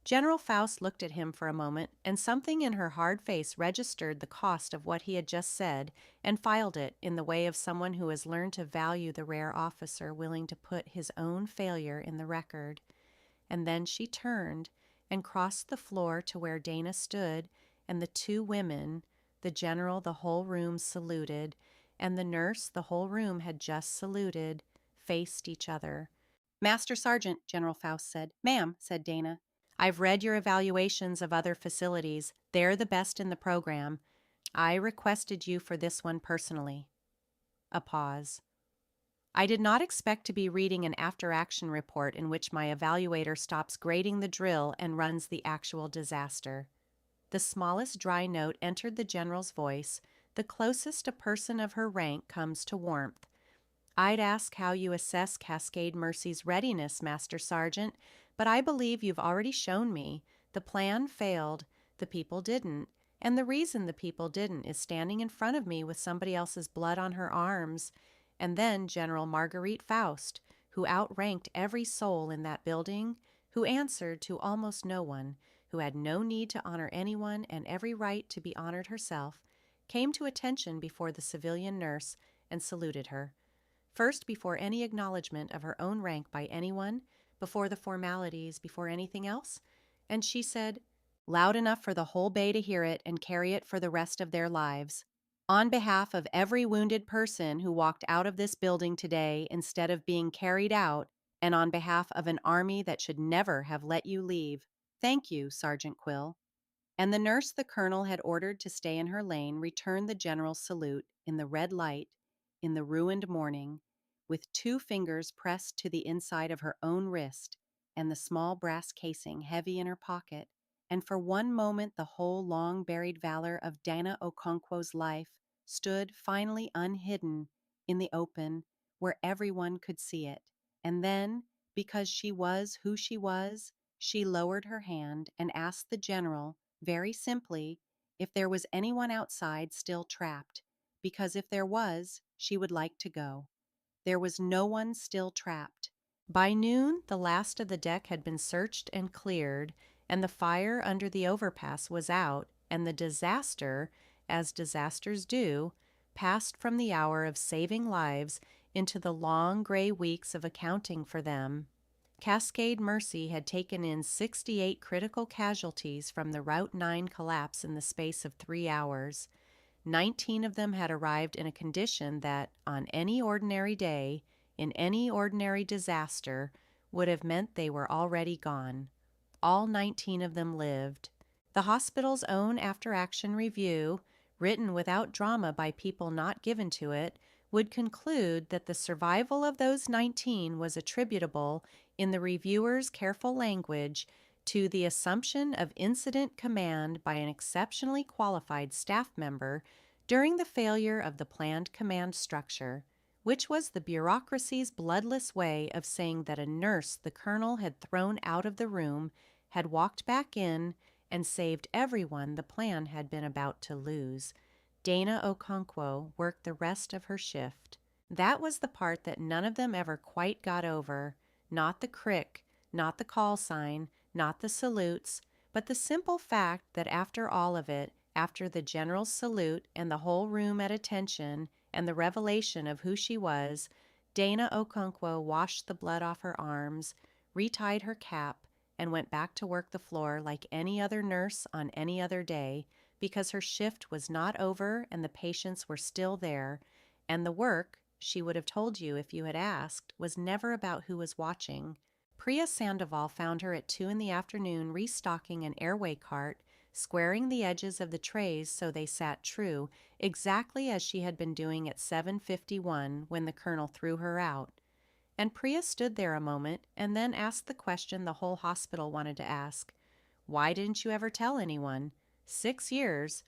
General Faust looked at him for a moment, and something in her hard face registered the cost of what he had just said and filed it in the way of someone who has learned to value the rare officer willing to put his own failure in the record. And then she turned and crossed the floor to where Dana stood, and the two women, the general the whole room saluted, and the nurse the whole room had just saluted, faced each other. "Master Sergeant," General Faust said. "Ma'am," said Dana, "I've read your evaluations of other facilities. They're the best in the program. I requested you for this one personally." A pause. "I did not expect to be reading an after-action report in which my evaluator stops grading the drill and runs the actual disaster." The smallest dry note entered the general's voice, the closest a person of her rank comes to warmth. "I'd ask how you assess Cascade Mercy's readiness, Master Sergeant, but I believe you've already shown me. The plan failed, the people didn't, and the reason the people didn't is standing in front of me with somebody else's blood on her arms." And then General Marguerite Faust, who outranked every soul in that building, who answered to almost no one, who had no need to honor anyone and every right to be honored herself, came to attention before the civilian nurse and saluted her. First, before any acknowledgement of her own rank by anyone, before the formalities, before anything else, and she said, loud enough for the whole bay to hear it and carry it for the rest of their lives, "On behalf of every wounded person who walked out of this building today instead of being carried out, and on behalf of an army that should never have let you leave, thank you, Sergeant Quill." And the nurse the colonel had ordered to stay in her lane returned the general's salute in the red light, in the ruined morning, with 2 fingers pressed to the inside of her own wrist and the small brass casing heavy in her pocket, and for one moment the whole long-buried valor of Dana Okonkwo's life stood finally unhidden in the open where everyone could see it. And then, because she was who she was, she lowered her hand and asked the general, very simply, if there was anyone outside still trapped, because if there was, she would like to go. There was no one still trapped. By noon, the last of the deck had been searched and cleared, and the fire under the overpass was out, and the disaster, as disasters do, passed from the hour of saving lives into the long gray weeks of accounting for them. Cascade Mercy had taken in 68 critical casualties from the Route 9 collapse in the space of 3 hours. 19 of them had arrived in a condition that, on any ordinary day, in any ordinary disaster, would have meant they were already gone. All 19 of them lived. The hospital's own after-action review, written without drama by people not given to it, would conclude that the survival of those 19 was attributable, in the reviewer's careful language, to the assumption of incident command by an exceptionally qualified staff member during the failure of the planned command structure, which was the bureaucracy's bloodless way of saying that a nurse the colonel had thrown out of the room had walked back in and saved everyone the plan had been about to lose. Dana Okonkwo worked the rest of her shift. That was the part that none of them ever quite got over. Not the crick, not the call sign, not the salutes, but the simple fact that after all of it, after the general's salute and the whole room at attention and the revelation of who she was, Dana Okonkwo washed the blood off her arms, retied her cap, and went back to work the floor like any other nurse on any other day, because her shift was not over and the patients were still there, and the work, she would have told you if you had asked, was never about who was watching. Priya Sandoval found her at 2 in the afternoon restocking an airway cart, squaring the edges of the trays so they sat true, exactly as she had been doing at 7:51 when the colonel threw her out. And Priya stood there a moment and then asked the question the whole hospital wanted to ask. Why didn't you ever tell anyone? 6 years.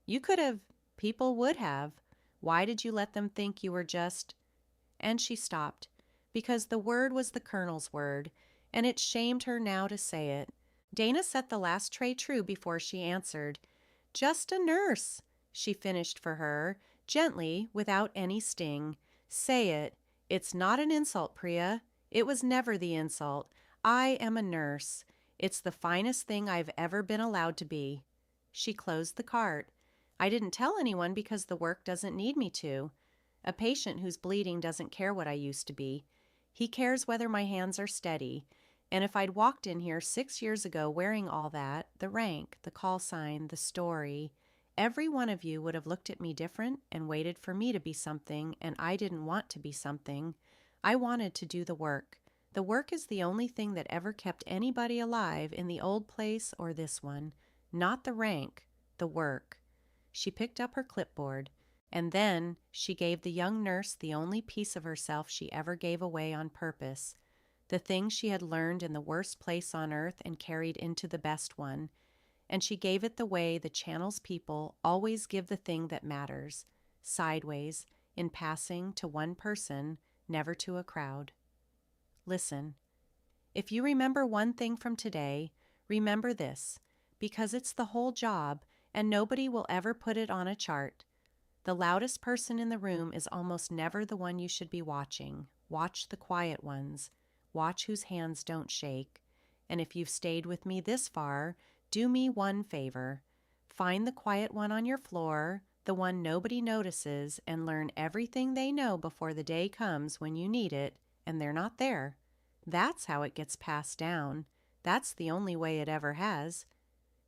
You could have. People would have. Why did you let them think you were just... And she stopped, because the word was the colonel's word, and it shamed her now to say it. Dana set the last tray true before she answered. Just a nurse, she finished for her, gently, without any sting. Say it. It's not an insult, Priya. It was never the insult. I am a nurse. It's the finest thing I've ever been allowed to be. She closed the cart. I didn't tell anyone because the work doesn't need me to. A patient who's bleeding doesn't care what I used to be. He cares whether my hands are steady. And if I'd walked in here 6 years ago wearing all that, the rank, the call sign, the story, every one of you would have looked at me different and waited for me to be something, and I didn't want to be something. I wanted to do the work. The work is the only thing that ever kept anybody alive in the old place or this one. Not the rank, the work. She picked up her clipboard, and then she gave the young nurse the only piece of herself she ever gave away on purpose, the thing she had learned in the worst place on earth and carried into the best one, and she gave it the way the Channel's people always give the thing that matters, sideways, in passing to one person, never to a crowd. Listen. If you remember one thing from today, remember this, because it's the whole job, and nobody will ever put it on a chart. The loudest person in the room is almost never the one you should be watching. Watch the quiet ones. Watch whose hands don't shake. And if you've stayed with me this far, do me one favor. Find the quiet one on your floor, the one nobody notices, and learn everything they know before the day comes when you need it, and they're not there. That's how it gets passed down. That's the only way it ever has.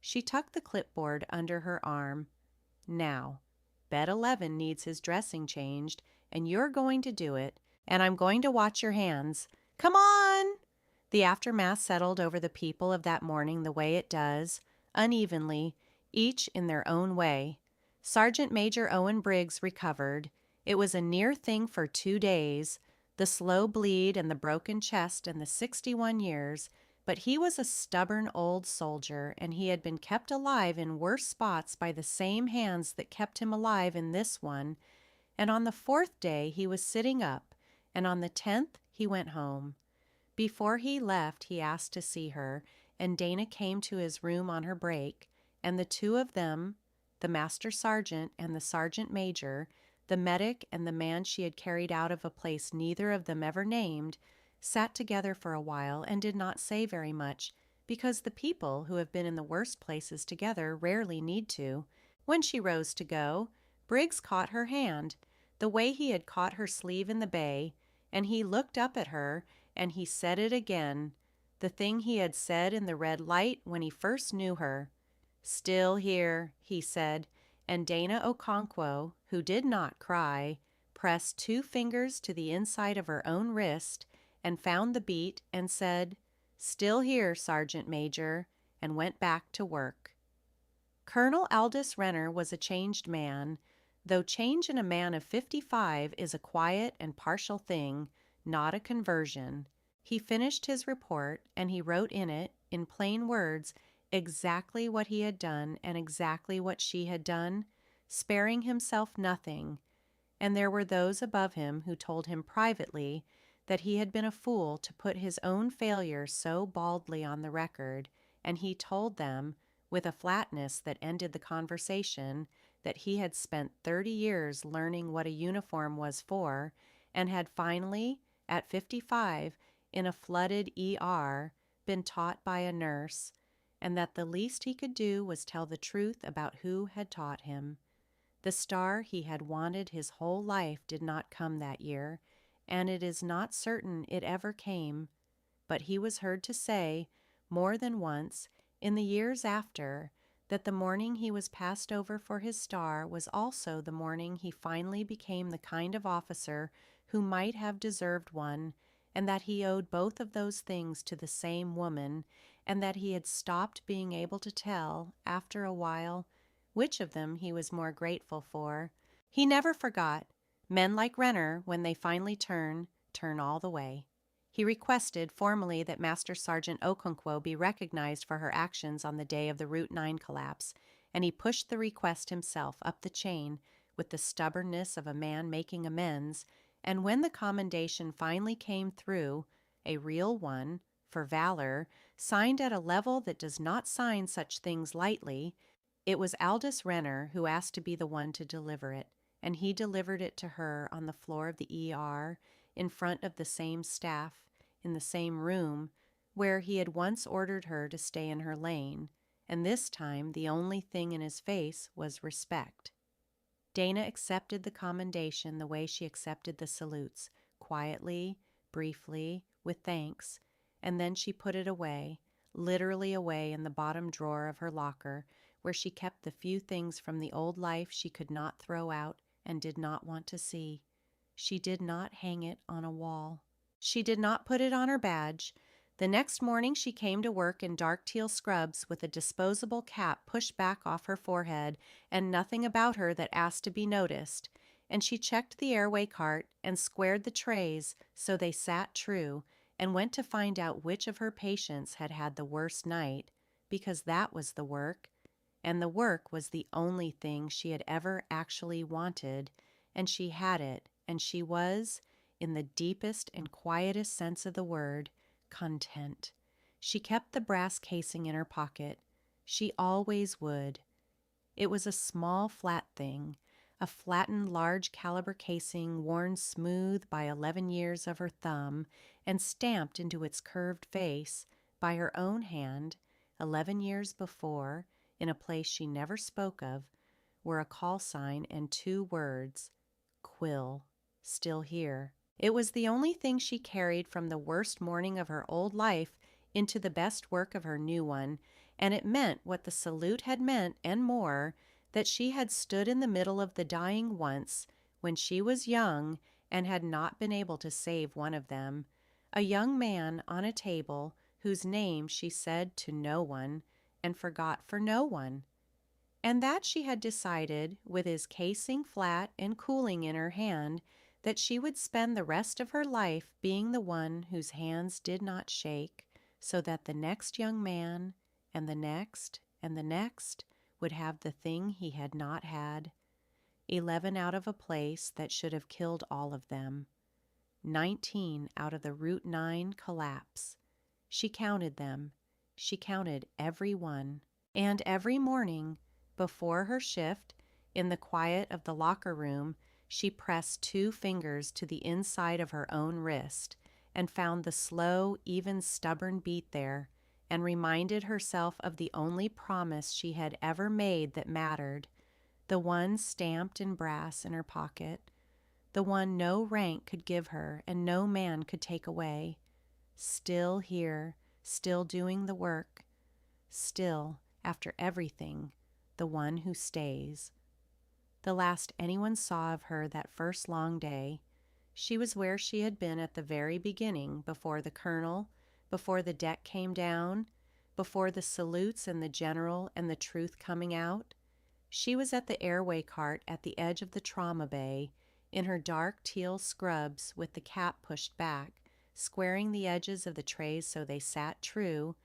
She tucked the clipboard under her arm. Now, Bed 11 needs his dressing changed, and you're going to do it, and I'm going to watch your hands. Come on! The aftermath settled over the people of that morning the way it does, unevenly, each in their own way. Sergeant Major Owen Briggs recovered. It was a near thing for 2 days, the slow bleed and the broken chest and the 61 years, but he was a stubborn old soldier, and he had been kept alive in worse spots by the same hands that kept him alive in this one, and on the 4th day he was sitting up, and on the 10th he went home. Before he left he asked to see her, and Dana came to his room on her break, and the two of them, the master sergeant and the sergeant major, the medic and the man she had carried out of a place neither of them ever named, sat together for a while and did not say very much, because the people who have been in the worst places together rarely need to. When she rose to go, Briggs caught her hand, the way he had caught her sleeve in the bay, and he looked up at her, and he said it again, the thing he had said in the red light when he first knew her. Still here, he said, and Dana Okonkwo, who did not cry, pressed 2 fingers to the inside of her own wrist and found the beat and said, Still here, Sergeant Major, and went back to work. Colonel Aldous Renner was a changed man, though change in a man of 55 is a quiet and partial thing, not a conversion. He finished his report, and he wrote in it, in plain words, exactly what he had done and exactly what she had done, sparing himself nothing, and there were those above him who told him privately that he had been a fool to put his own failure so baldly on the record, and he told them, with a flatness that ended the conversation, that he had spent 30 years learning what a uniform was for, and had finally, at 55, in a flooded ER, been taught by a nurse, and that the least he could do was tell the truth about who had taught him. The star he had wanted his whole life did not come that year, and it is not certain it ever came, but he was heard to say, more than once, in the years after, that the morning he was passed over for his star was also the morning he finally became the kind of officer who might have deserved one, and that he owed both of those things to the same woman, and that he had stopped being able to tell, after a while, which of them he was more grateful for. He never forgot. Men like Renner, when they finally turn all the way. He requested formally that Master Sergeant Okonkwo be recognized for her actions on the day of the Route 9 collapse, and he pushed the request himself up the chain with the stubbornness of a man making amends, and when the commendation finally came through, a real one, for Valor, signed at a level that does not sign such things lightly, it was Aldous Renner who asked to be the one to deliver it, and he delivered it to her on the floor of the ER, in front of the same staff, in the same room, where he had once ordered her to stay in her lane, and this time the only thing in his face was respect. Dana accepted the commendation the way she accepted the salutes, quietly, briefly, with thanks, and then she put it away, literally away in the bottom drawer of her locker, where she kept the few things from the old life she could not throw out and did not want to see. She did not hang it on a wall. She did not put it on her badge. The next morning she came to work in dark teal scrubs with a disposable cap pushed back off her forehead and nothing about her that asked to be noticed, and she checked the airway cart and squared the trays so they sat true, and went to find out which of her patients had had the worst night, because that was the work, and the work was the only thing she had ever actually wanted, and she had it, and she was, in the deepest and quietest sense of the word, content. She kept the brass casing in her pocket. She always would. It was a small flat thing, a flattened large caliber casing worn smooth by 11 years of her thumb and stamped into its curved face by her own hand 11 years before, in a place she never spoke of, were a call sign and 2 words, Quill, still here. It was the only thing she carried from the worst morning of her old life into the best work of her new one, and it meant what the salute had meant and more, that she had stood in the middle of the dying once when she was young and had not been able to save one of them, a young man on a table whose name she said to no one and forgot for no one, and that she had decided, with his casing flat and cooling in her hand, that she would spend the rest of her life being the one whose hands did not shake, so that the next young man, and the next, and the next, would have the thing he had not had. 11 out of a place that should have killed all of them. 19 out of the Route 9 collapse. She counted them. She counted every one. And every morning, before her shift, in the quiet of the locker room, she pressed 2 fingers to the inside of her own wrist and found the slow, even stubborn beat there, and reminded herself of the only promise she had ever made that mattered, the one stamped in brass in her pocket, the one no rank could give her and no man could take away. Still here, still doing the work, still, after everything, the one who stays. The last anyone saw of her that first long day, she was where she had been at the very beginning, before the colonel, before the deck came down, before the salutes and the general and the truth coming out. She was at the airway cart at the edge of the trauma bay, in her dark teal scrubs with the cap pushed back, squaring the edges of the trays so they sat true,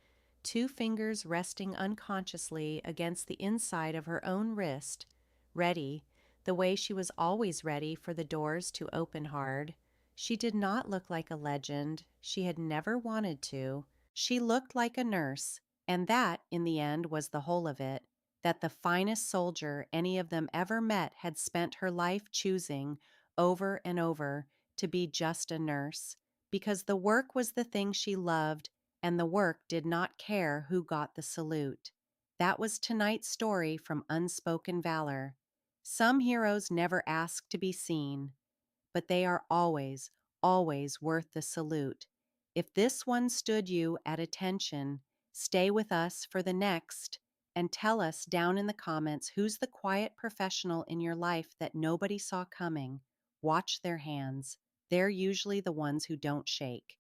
2 fingers resting unconsciously against the inside of her own wrist, ready, the way she was always ready for the doors to open hard. She did not look like a legend. She had never wanted to. She looked like a nurse, and that, in the end, was the whole of it, that the finest soldier any of them ever met had spent her life choosing, over and over, to be just a nurse, because the work was the thing she loved, and the work did not care who got the salute. That was tonight's story from Unspoken Valor. Some heroes never ask to be seen, but they are always, always worth the salute. If this one stood you at attention, stay with us for the next and tell us down in the comments who's the quiet professional in your life that nobody saw coming. Watch their hands. They're usually the ones who don't shake.